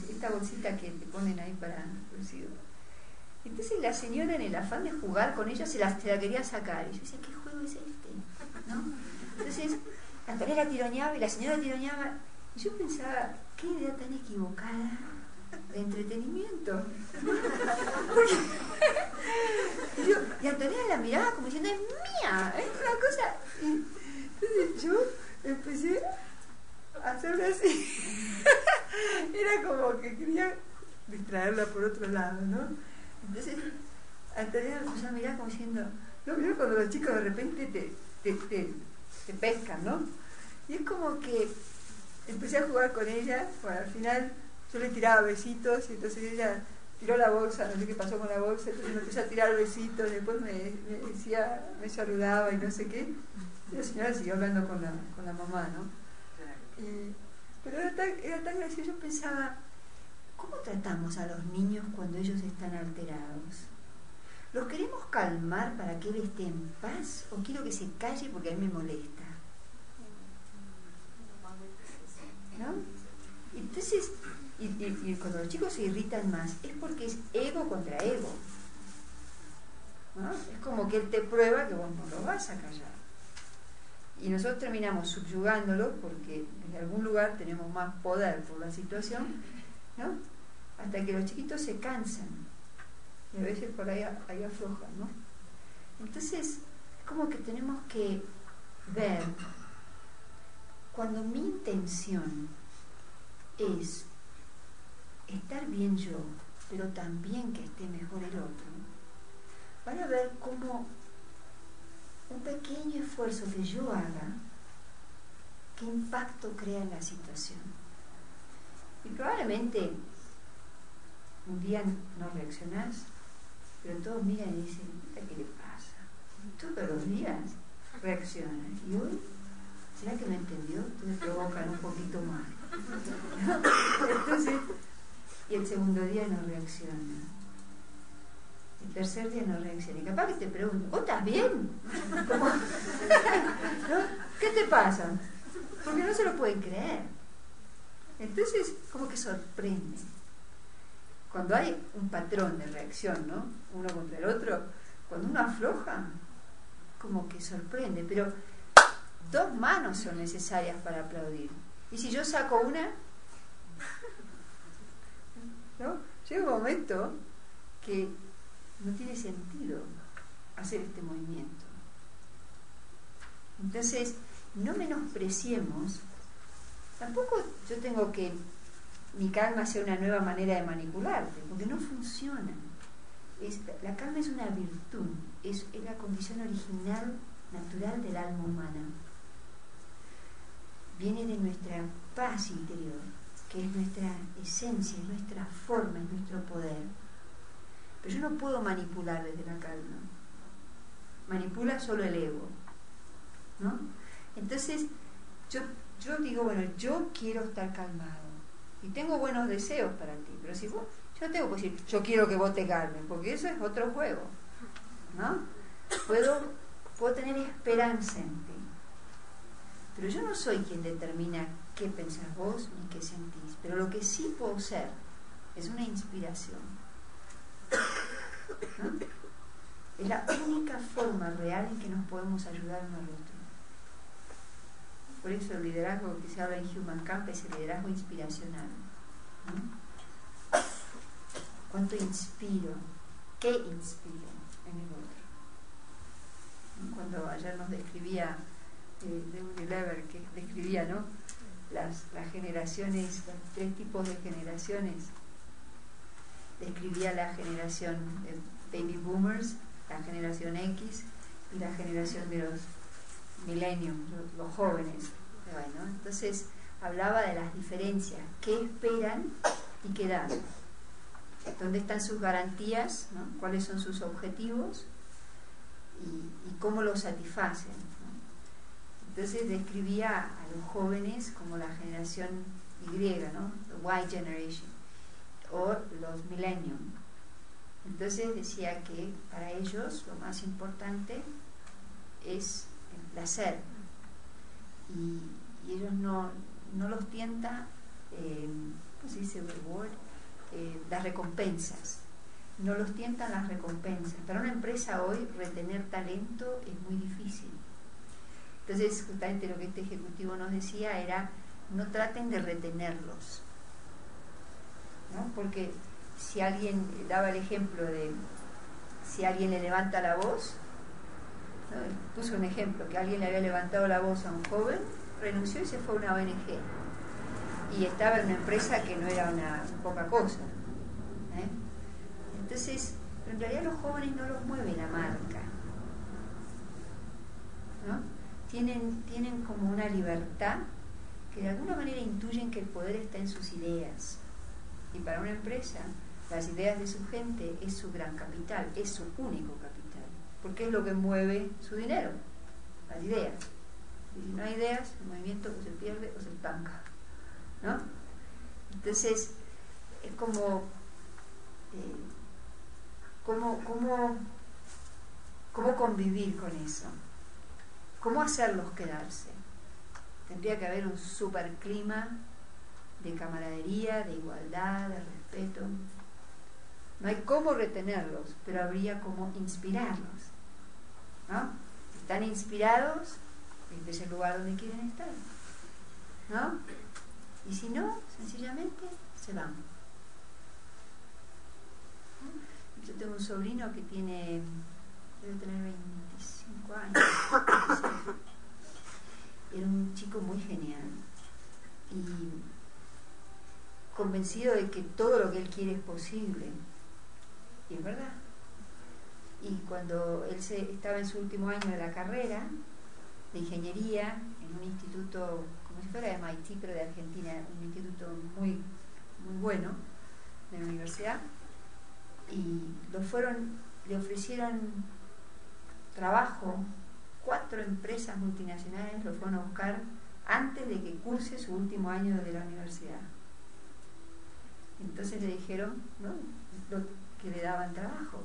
esta bolsita que te ponen ahí para residuos. Entonces la señora, en el afán de jugar con ella, se la quería sacar. Y yo decía, ¿qué juego es este? ¿No? Entonces Antonella tironeaba y la señora tironeaba. Y yo pensaba, qué idea tan equivocada de entretenimiento. Y Antonella la miraba como diciendo, es mía, es una cosa. Y entonces yo empecé a hacerlo así. Era como que quería distraerla por otro lado, ¿no? Entonces Antonella me empezó a mirar como diciendo, ¿no? Mirá cuando los chicos de repente te pescan, ¿no? Y es como que empecé a jugar con ella. Bueno, al final yo le tiraba besitos y entonces ella tiró la bolsa, no sé qué pasó con la bolsa, entonces me empezó a tirar besitos, después me decía, me saludaba y no sé qué. Y la señora siguió hablando con la mamá, ¿no? Pero era tan gracioso. Yo pensaba, ¿cómo tratamos a los niños cuando ellos están alterados? ¿Los queremos calmar para que él esté en paz o quiero que se calle porque a él me molesta? ¿No? Entonces, y cuando los chicos se irritan más, es porque es ego contra ego, ¿no? Es como que él te prueba que vos no lo vas a callar. Y nosotros terminamos subyugándolo porque en algún lugar tenemos más poder por la situación, ¿no? Hasta que los chiquitos se cansan. Y a veces por ahí aflojan, ¿no? Entonces, es como que tenemos que ver, cuando mi intención es estar bien yo, pero también que esté mejor el otro, van a ver cómo un pequeño esfuerzo que yo haga, qué impacto crea en la situación. Y probablemente un día no reaccionás, pero todos miran y dicen, ¿qué le pasa? Todos los días reaccionan. Y hoy, ¿será que me entendió? Entonces provocan un poquito más. Entonces, y el segundo día no reacciona. El tercer día no reacciona. Y capaz que te pregunto, ¿vos estás bien? ¿No? ¿Qué te pasa? Porque no se lo pueden creer. Entonces, como que sorprende. Cuando hay un patrón de reacción, ¿no? Uno contra el otro, cuando uno afloja, como que sorprende. Pero 2 manos son necesarias para aplaudir. Y si yo saco una, ¿no? Llega un momento que no tiene sentido hacer este movimiento. Entonces, no menospreciemos. Tampoco yo tengo que mi calma sea una nueva manera de manipularte, porque no funciona. La calma es una virtud, es la condición original, natural del alma humana. Viene de nuestra paz interior, que es nuestra esencia, es nuestra forma, es nuestro poder. Pero yo no puedo manipular desde la calma. Manipula solo el ego, ¿no? Entonces, yo digo, bueno, yo quiero estar calmado y tengo buenos deseos para ti, pero si vos, yo no tengo que decir, yo quiero que vos te calmes, porque eso es otro juego, ¿no? Puedo tener esperanza en ti, pero yo no soy quien determina qué pensás vos ni qué sentís, pero lo que sí puedo ser es una inspiración, ¿no? Es la única forma real en que nos podemos ayudar uno al otro. Por eso el liderazgo que se habla en Human Camp es el liderazgo inspiracional, ¿no? ¿Cuánto inspiro? ¿Qué inspiro en el otro? Cuando ayer nos describía de Unilever, que describía, ¿no?, las generaciones, los 3 tipos de generaciones. Describía la generación de baby boomers, la generación X y la generación de los millennium, los jóvenes. Bueno, entonces hablaba de las diferencias, qué esperan y qué dan, dónde están sus garantías, ¿no?, cuáles son sus objetivos y cómo los satisfacen, ¿no? Entonces describía a los jóvenes como la generación Y, ¿no?, the Y generation, o los millennium. Entonces decía que para ellos lo más importante es el placer y ellos no los tienta, ¿cómo se dice? Reward, las recompensas. no los tientan las recompensas. Para una empresa hoy retener talento es muy difícil. Entonces, justamente lo que este ejecutivo nos decía era, no traten de retenerlos, ¿no? Porque si alguien, daba el ejemplo de, si alguien le levanta la voz, ¿no? Puso un ejemplo, que alguien le había levantado la voz a un joven, renunció y se fue a una ONG. Y estaba en una empresa que no era una poca cosa. Entonces, en realidad los jóvenes no los mueve la marca, ¿no? Tienen como una libertad que de alguna manera intuyen que el poder está en sus ideas. Y para una empresa, las ideas de su gente es su gran capital, es su único capital, porque es lo que mueve su dinero, las ideas. Y si no hay ideas, el movimiento o se pierde o se estanca, ¿no? Entonces, es como ¿cómo convivir con eso? ¿Cómo hacerlos quedarse? Tendría que haber un super clima de camaradería, de igualdad, de respeto. No hay cómo retenerlos, pero habría cómo inspirarlos, ¿no? Si están inspirados, este es el lugar donde quieren estar, ¿no? Y si no, sencillamente se van. Yo tengo un sobrino que debe tener 25 años. Era un chico muy genial y convencido de que todo lo que él quiere es posible. Y es verdad. Y cuando él estaba en su último año de la carrera de ingeniería en un instituto, como si fuera de MIT, pero de Argentina, un instituto muy, muy bueno de la universidad, y le ofrecieron trabajo, 4 empresas multinacionales lo fueron a buscar antes de que curse su último año de la universidad. Entonces le dijeron, ¿no?, que le daban trabajo.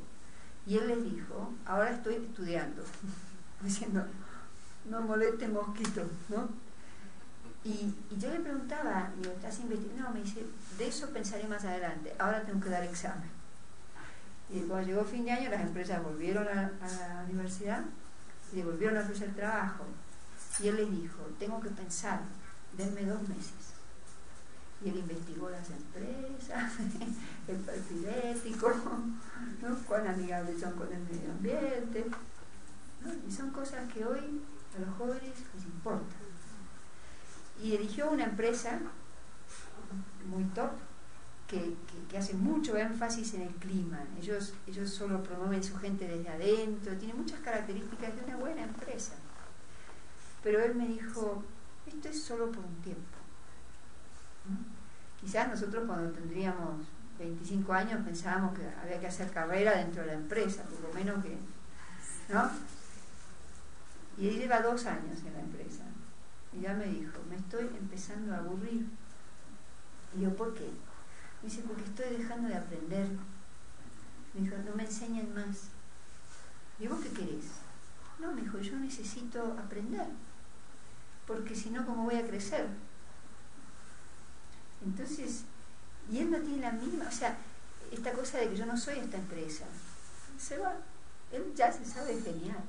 Y él les dijo, ahora estoy estudiando, diciendo, no moleste mosquitos, ¿no? Y yo le preguntaba, digo, ¿estás investigando? No, me dice, de eso pensaré más adelante, ahora tengo que dar examen. Y cuando llegó fin de año, las empresas volvieron a la universidad y le volvieron a ofrecer trabajo. Y él les dijo, tengo que pensar, denme 2 meses. Y él investigó las empresas, el perfil ético, ¿no?, cuán amigables son con el medio ambiente, ¿no? Y son cosas que hoy a los jóvenes les importan. Y eligió una empresa muy top que hace mucho énfasis en el clima. Ellos solo promueven su gente desde adentro, tiene muchas características de una buena empresa. Pero él me dijo, esto es solo por un tiempo, ¿no? Quizás nosotros cuando tendríamos 25 años pensábamos que había que hacer carrera dentro de la empresa, por lo menos que, ¿no? Y él lleva 2 años en la empresa y ya me dijo, me estoy empezando a aburrir. Y yo, ¿por qué? Me dice, porque estoy dejando de aprender. Me dijo, no me enseñan más. ¿Y vos qué querés? No, me dijo, yo necesito aprender, porque si no, ¿cómo voy a crecer? Entonces, y él no tiene la misma, o sea, esta cosa de que yo no soy esta empresa, se va, él ya se sabe genial.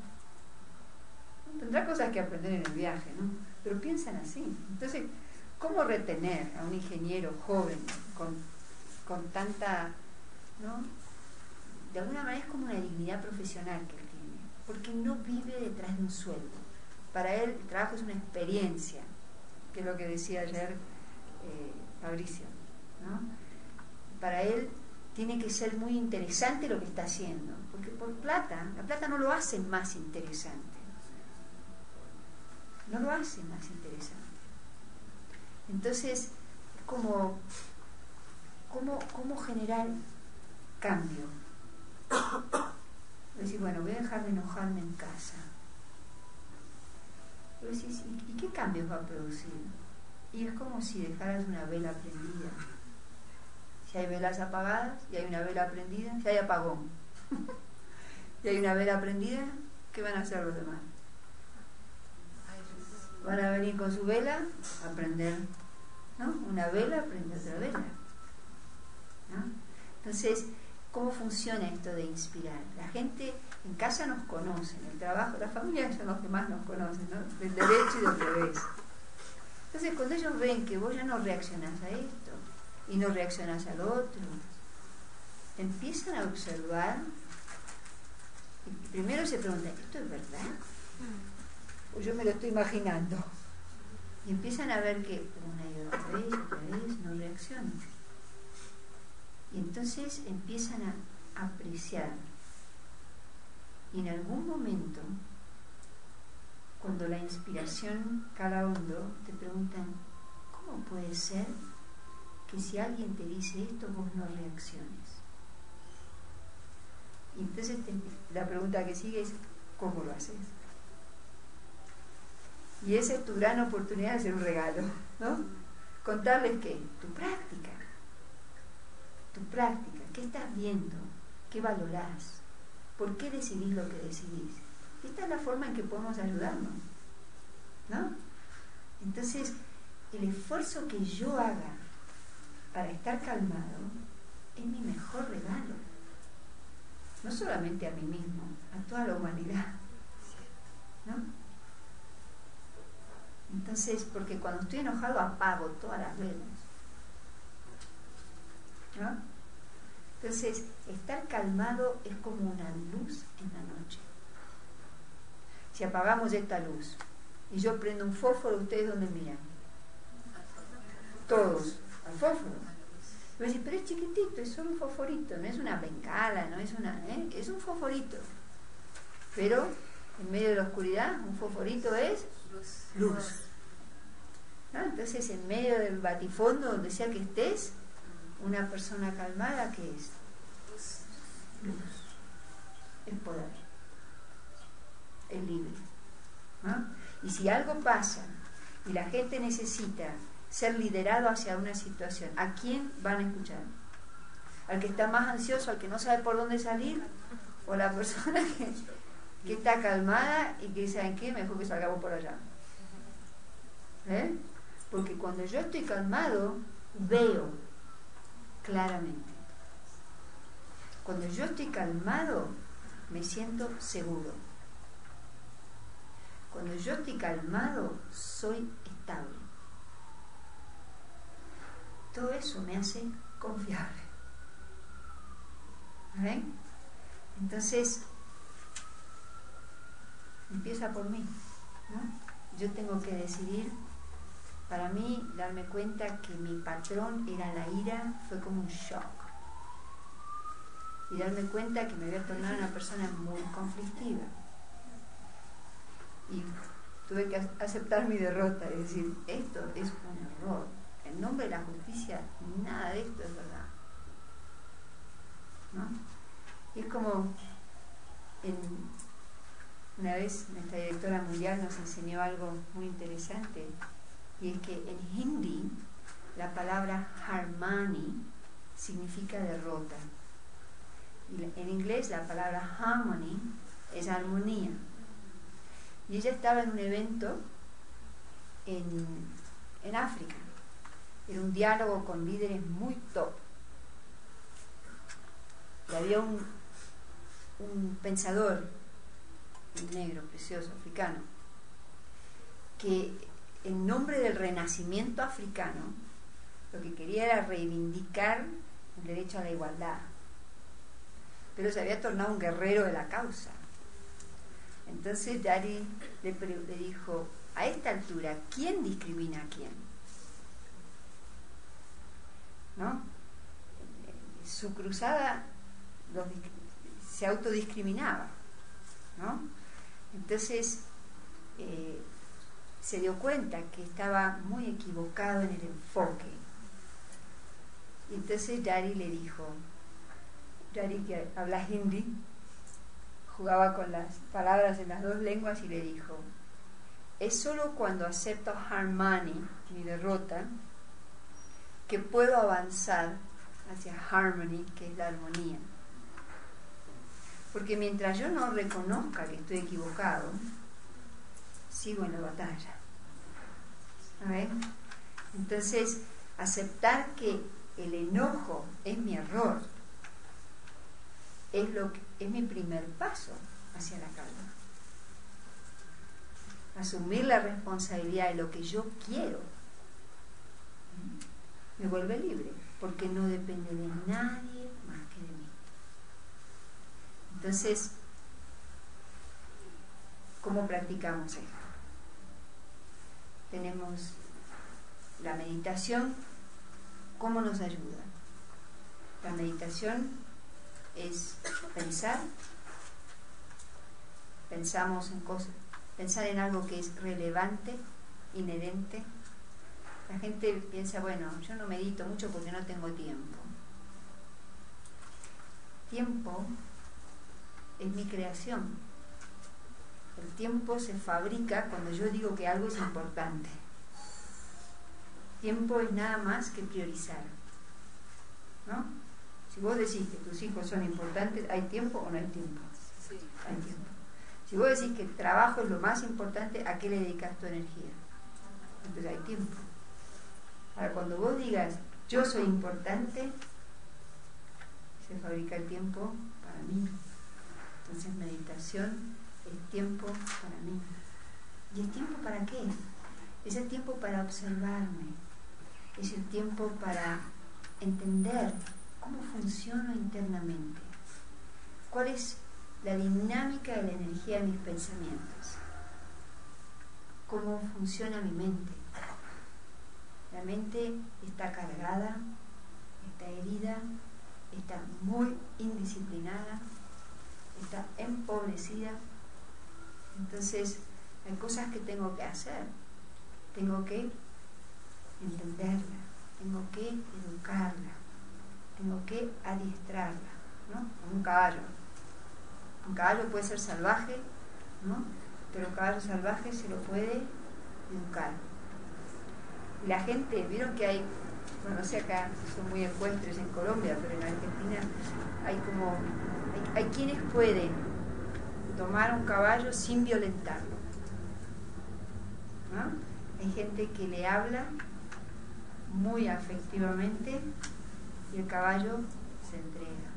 Tendrá cosas que aprender en el viaje, ¿no? Pero piensan así. Entonces, ¿cómo retener a un ingeniero joven con tanta, ¿no? De alguna manera es como una dignidad profesional que él tiene, porque no vive detrás de un sueldo. Para él el trabajo es una experiencia, que es lo que decía ayer Fabricio, ¿no? Para él tiene que ser muy interesante lo que está haciendo, porque por plata, la plata no lo hace más interesante, no lo hace más interesante. Entonces, es como ¿cómo generar cambio? Decir, bueno, voy a dejar de enojarme en casa. Y decís, ¿y qué cambios va a producir? Y es como si dejaras una vela prendida. Si hay velas apagadas y hay una vela prendida, si hay apagón y hay una vela prendida, ¿qué van a hacer los demás? Van a venir con su vela a prender, ¿no? Una vela prende otra vela, ¿no? Entonces, ¿Cómo funciona esto de inspirar? La gente en casa nos conoce, en el trabajo, la familia son los que más nos conocen, ¿no? Del derecho y del revés. Entonces, cuando ellos ven que vos ya no reaccionás a esto y no reaccionás al otro, empiezan a observar y primero se preguntan, ¿esto es verdad? ¿O yo me lo estoy imaginando? Y empiezan a ver que una y otra vez no reaccionan. Y entonces empiezan a apreciar. Y en algún momento, cuando la inspiración cala hondo, te preguntan, ¿cómo puede ser que si alguien te dice esto, vos no reacciones? Y entonces la pregunta que sigue es, ¿cómo lo haces? Y esa es tu gran oportunidad de hacer un regalo, ¿no? Contarles que tu práctica, ¿qué estás viendo? ¿Qué valorás? ¿Por qué decidís lo que decidís? Esta es la forma en que podemos ayudarnos, ¿no? Entonces, el esfuerzo que yo haga para estar calmado es mi mejor regalo. No solamente a mí mismo, a toda la humanidad, ¿no? Entonces, porque cuando estoy enojado apago todas las velas, ¿no? Entonces, estar calmado es como una luz en la noche. Si apagamos esta luz y yo prendo un fósforo, ¿ustedes dónde miran? Todos, al fósforo. Me dicen, pero es chiquitito, es solo un fosforito, no es una bengala, no es una, es un fosforito. Pero en medio de la oscuridad, un fosforito es luz. ¿No? Entonces, en medio del batifondo, donde sea que estés, una persona calmada, ¿qué es? Luz. El poder. El libre. ¿No? Y si algo pasa y la gente necesita ser liderado hacia una situación, ¿a quién van a escuchar? ¿Al que está más ansioso, al que no sabe por dónde salir? ¿O la persona que está calmada y que dice, ¿saben qué? Mejor que salgamos por allá. Porque cuando yo estoy calmado, veo claramente. Cuando yo estoy calmado, me siento seguro. Cuando yo estoy calmado, soy estable. Todo eso me hace confiable. ¿Ven? Entonces, empieza por mí, ¿no? Yo tengo que decidir. Para mí, darme cuenta que mi patrón era la ira fue como un shock. Y darme cuenta que me voy a tornar una persona muy conflictiva. Y tuve que aceptar mi derrota y decir, esto es un error. En nombre de la justicia, nada de esto es verdad. ¿No? Y es como, una vez nuestra directora mundial nos enseñó algo muy interesante. Y es que en hindi la palabra harmony significa derrota. Y en inglés la palabra harmony es armonía. Y ella estaba en un evento en África. Era un diálogo con líderes muy top. Y había un pensador, un negro, precioso, africano, que en nombre del renacimiento africano, lo que quería era reivindicar el derecho a la igualdad. Pero se había tornado un guerrero de la causa. Entonces Dari le dijo, a esta altura, ¿quién discrimina a quién? ¿No? Su cruzada se autodiscriminaba, ¿no? Entonces se dio cuenta que estaba muy equivocado en el enfoque. Y entonces Dari le dijo, Dari, que habla hindi, jugaba con las palabras en las dos lenguas, y le dijo, es solo cuando acepto harmony, mi derrota, que puedo avanzar hacia harmony, que es la armonía. Porque mientras yo no reconozca que estoy equivocado, sigo en la batalla. ¿A ver? Entonces, aceptar que el enojo es mi error es mi primer paso hacia la calma. Asumir la responsabilidad de lo que yo quiero me vuelve libre, porque no depende de nadie más que de mí. Entonces, ¿cómo practicamos esto? Tenemos la meditación. ¿Cómo nos ayuda? La meditación es pensar. Pensamos en cosas, pensar en algo que es relevante, inherente. La gente piensa, bueno, yo no medito mucho porque no tengo tiempo. Tiempo es mi creación. El tiempo se fabrica cuando yo digo que algo es importante. Tiempo es nada más que priorizar, ¿no? Si vos decís que tus hijos son importantes, ¿hay tiempo o no hay tiempo? Sí. Hay tiempo. Si vos decís que el trabajo es lo más importante, ¿a qué le dedicas tu energía? Entonces hay tiempo. Ahora, cuando vos digas, yo soy importante, se fabrica el tiempo para mí. Entonces meditación es tiempo para mí. ¿Y el tiempo para qué? Es el tiempo para observarme. Es el tiempo para entender cómo funciono internamente. ¿Cuál es la dinámica de la energía de mis pensamientos? ¿Cómo funciona mi mente? La mente está cargada, está herida, está muy indisciplinada, está empobrecida. Entonces, hay cosas que tengo que hacer. Tengo que entenderla, tengo que educarla, tengo que adiestrarla, ¿no? Como un caballo. Un caballo puede ser salvaje, ¿no? Pero un caballo salvaje se lo puede educar. Y la gente, vieron que hay, bueno, no sé acá, son muy ecuestres en Colombia, pero en Argentina hay quienes pueden tomar un caballo sin violentarlo, ¿no? Hay gente que le habla muy afectivamente y el caballo se entrega.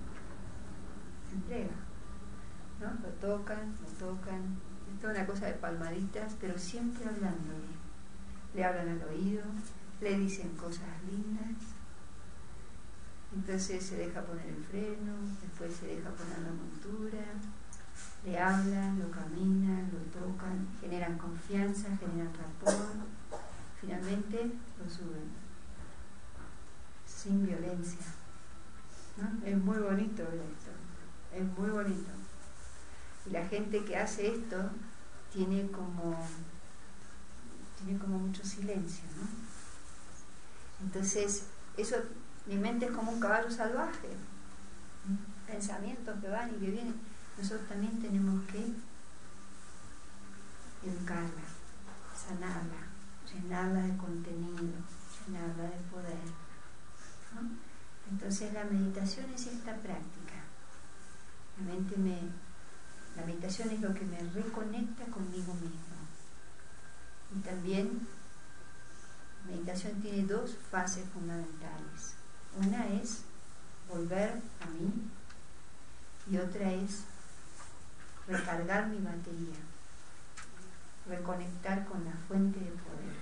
Se entrega, ¿no? Lo tocan. Es toda una cosa de palmaditas, pero siempre hablándole. Le hablan al oído, le dicen cosas lindas. Entonces se deja poner el freno, después se deja poner la montura, le hablan, lo caminan, lo tocan, generan confianza, generan rapport, finalmente lo suben, sin violencia, ¿no? Es muy bonito ver esto, es muy bonito. Y la gente que hace esto tiene como mucho silencio, ¿no? Entonces, eso, mi mente es como un caballo salvaje, pensamientos que van y que vienen. Nosotros también tenemos que educarla, sanarla, llenarla de contenido, llenarla de poder, ¿no? Entonces la meditación es esta práctica. La meditación es lo que me reconecta conmigo mismo. Y también la meditación tiene dos fases fundamentales. Una es volver a mí y otra es recargar mi batería, reconectar con la fuente de poder.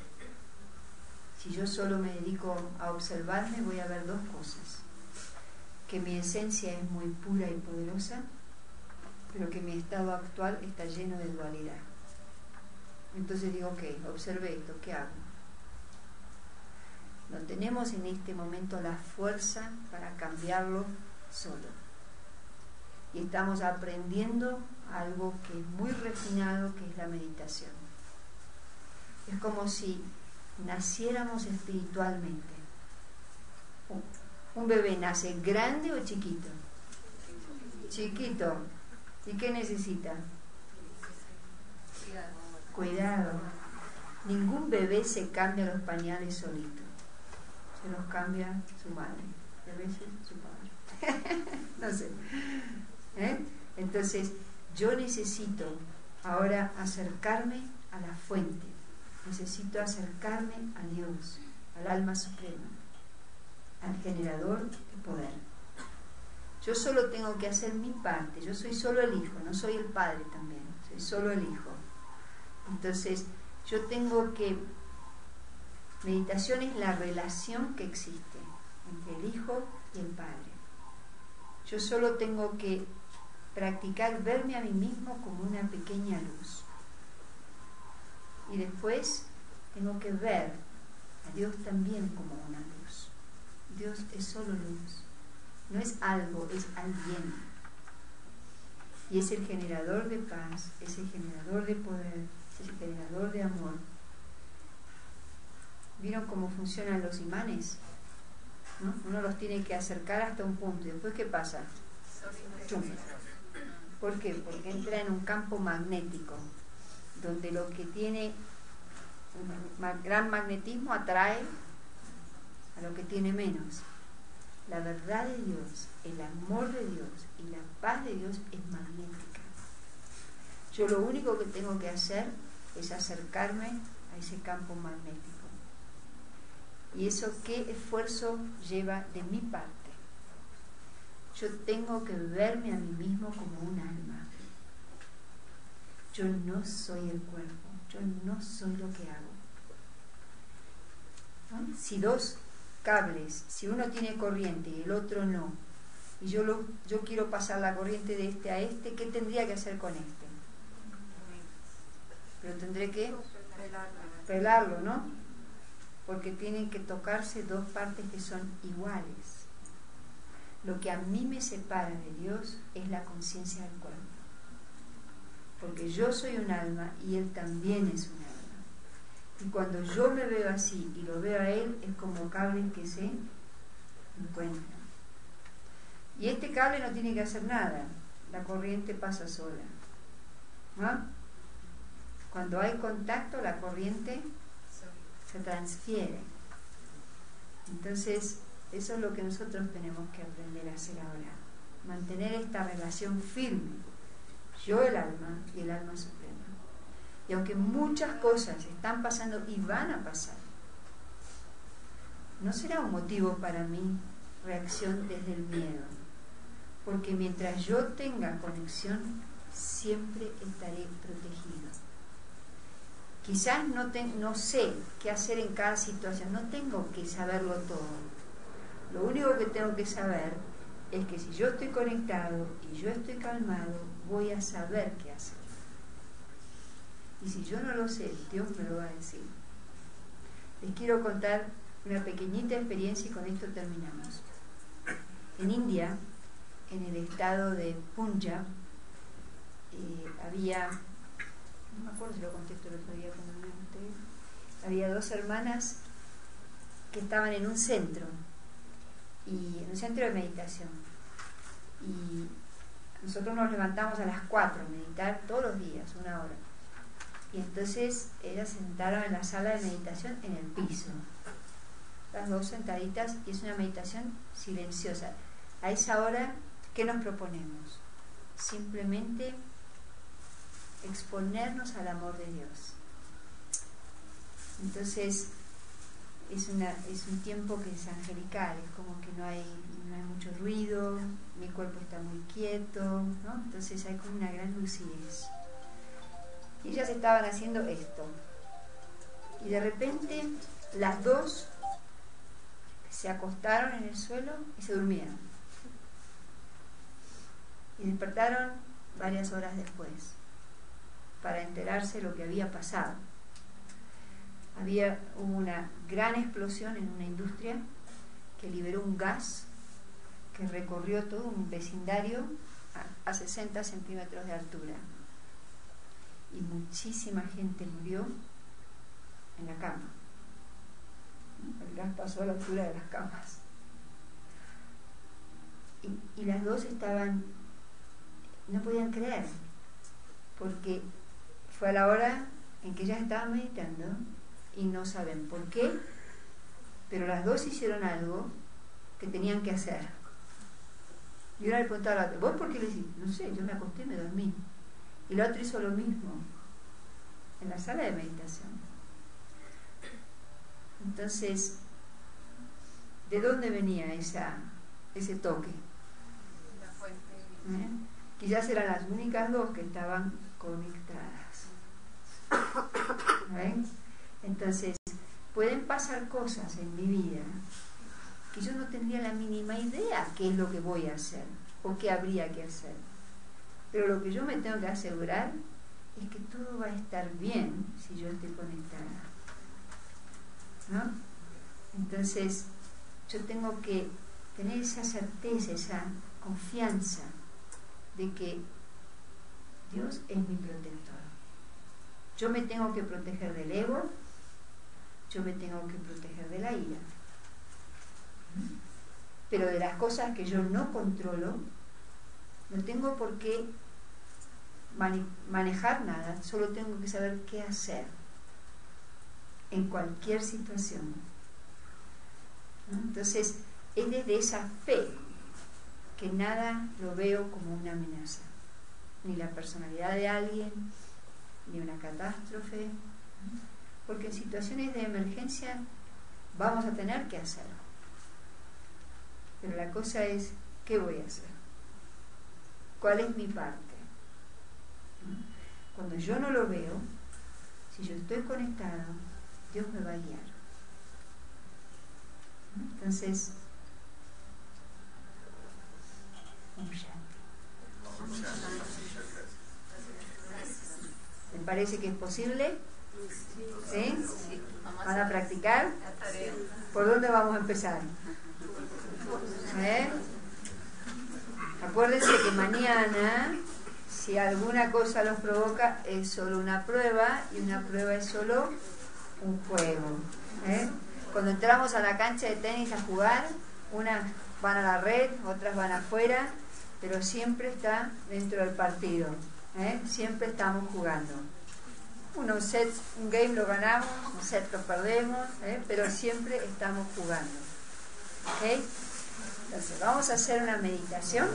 Si yo solo me dedico a observarme, voy a ver dos cosas: que mi esencia es muy pura y poderosa, pero que mi estado actual está lleno de dualidad. Entonces digo, ok, observé esto, ¿qué hago? No tenemos en este momento la fuerza para cambiarlo solo. Y estamos aprendiendo algo que es muy refinado, que es la meditación. Es como si naciéramos espiritualmente. ¿Un bebé nace grande o chiquito? Chiquito. ¿Y qué necesita? Cuidado. Ningún bebé se cambia los pañales solito. Se los cambia su madre. A veces su padre. No sé. Entonces, yo necesito ahora acercarme a la fuente. Necesito acercarme a Dios, al alma suprema, al generador de poder. Yo solo tengo que hacer mi parte, yo soy solo el hijo, no soy el padre también, soy solo el hijo. Entonces, yo tengo que... Meditación es la relación que existe entre el hijo y el padre. Yo solo tengo que practicar verme a mí mismo como una pequeña luz. Y después tengo que ver a Dios también como una luz. Dios es solo luz. No es algo, es alguien. Y es el generador de paz, es el generador de poder, es el generador de amor. ¿Vieron cómo funcionan los imanes? ¿No? Uno los tiene que acercar hasta un punto. ¿Y después qué pasa? ¡Chum! ¿Por qué? Porque entra en un campo magnético, donde lo que tiene un gran magnetismo atrae a lo que tiene menos. La verdad de Dios, el amor de Dios y la paz de Dios es magnética. Yo lo único que tengo que hacer es acercarme a ese campo magnético. ¿Y eso qué esfuerzo lleva de mi parte? Yo tengo que verme a mí mismo como un alma. Yo no soy el cuerpo, yo no soy lo que hago. ¿No? Si dos cables, si uno tiene corriente y el otro no, y yo quiero pasar la corriente de este a este, ¿qué tendría que hacer con este? Pero tendré que pelarlo, ¿no? Porque tienen que tocarse dos partes que son iguales. Lo que a mí me separa de Dios es la conciencia del cuerpo. Porque yo soy un alma y Él también es un alma. Y cuando yo me veo así y lo veo a Él, es como cables que se encuentran. Y este cable no tiene que hacer nada. La corriente pasa sola. ¿No? Cuando hay contacto, la corriente se transfiere. Entonces, eso es lo que nosotros tenemos que aprender a hacer ahora. Mantener esta relación firme. Yo el alma y el alma suprema. Y aunque muchas cosas están pasando y van a pasar, no será un motivo para mi reacción desde el miedo. Porque mientras yo tenga conexión, siempre estaré protegido. Quizás no sé qué hacer en cada situación, no tengo que saberlo todo. Lo único que tengo que saber es que si yo estoy conectado y yo estoy calmado, voy a saber qué hacer. Y si yo no lo sé, Dios me lo va a decir. Les quiero contar una pequeñita experiencia y con esto terminamos. En India, en el estado de Punjab, había... No me acuerdo si lo conté el otro día cuando me conté. Había dos hermanas que estaban en un centro de meditación. Y nosotros nos levantamos a las 4 a meditar todos los días, 1 hora. Y entonces ellas se sentaron en la sala de meditación en el piso. Las dos sentaditas, y es una meditación silenciosa. A esa hora, ¿qué nos proponemos? Simplemente exponernos al amor de Dios. Entonces es un tiempo que es angelical, es como que no hay mucho ruido, mi cuerpo está muy quieto, ¿no? Entonces hay como una gran lucidez. Y ellas estaban haciendo esto, y de repente las dos se acostaron en el suelo y se durmieron, y despertaron varias horas después para enterarse de lo que había pasado. Hubo una gran explosión en una industria que liberó un gas que recorrió todo un vecindario a 60 centímetros de altura. Y muchísima gente murió en la cama. El gas pasó a la altura de las camas. Y las dos no podían creer, porque fue a la hora en que ellas estaban meditando y no saben por qué, pero las dos hicieron algo que tenían que hacer. Y una le preguntaba a la otra, ¿vos por qué le hiciste? No sé, yo me acosté y me dormí. Y la otra hizo lo mismo en la sala de meditación. Entonces, ¿de dónde venía ese toque? Quizás eran las únicas dos que estaban conectadas. ¿Ven? Entonces, pueden pasar cosas en mi vida que yo no tendría la mínima idea qué es lo que voy a hacer o qué habría que hacer. Pero lo que yo me tengo que asegurar es que todo va a estar bien si yo estoy conectada, ¿no? Entonces, yo tengo que tener esa certeza, esa confianza de que Dios es mi protector. Yo me tengo que proteger del ego, yo me tengo que proteger de la ira. Pero de las cosas que yo no controlo, no tengo por qué manejar nada, solo tengo que saber qué hacer en cualquier situación. Entonces, es desde esa fe que nada lo veo como una amenaza, ni la personalidad de alguien, ni una catástrofe, porque en situaciones de emergencia vamos a tener que hacerlo. Pero la cosa es, ¿qué voy a hacer? ¿Cuál es mi parte? Cuando yo no lo veo, si yo estoy conectado, Dios me va a guiar. Entonces, ¿me parece que es posible? ¿Sí? ¿Van a practicar? ¿Por dónde vamos a empezar? Acuérdense que mañana, si alguna cosa los provoca, es solo una prueba, y una prueba es solo un juego. Cuando entramos a la cancha de tenis a jugar, unas van a la red, otras van afuera, pero siempre está dentro del partido. Siempre estamos jugando. Unos sets, un game lo ganamos, un set lo perdemos, pero siempre estamos jugando. ¿Okay? Entonces, vamos a hacer una meditación.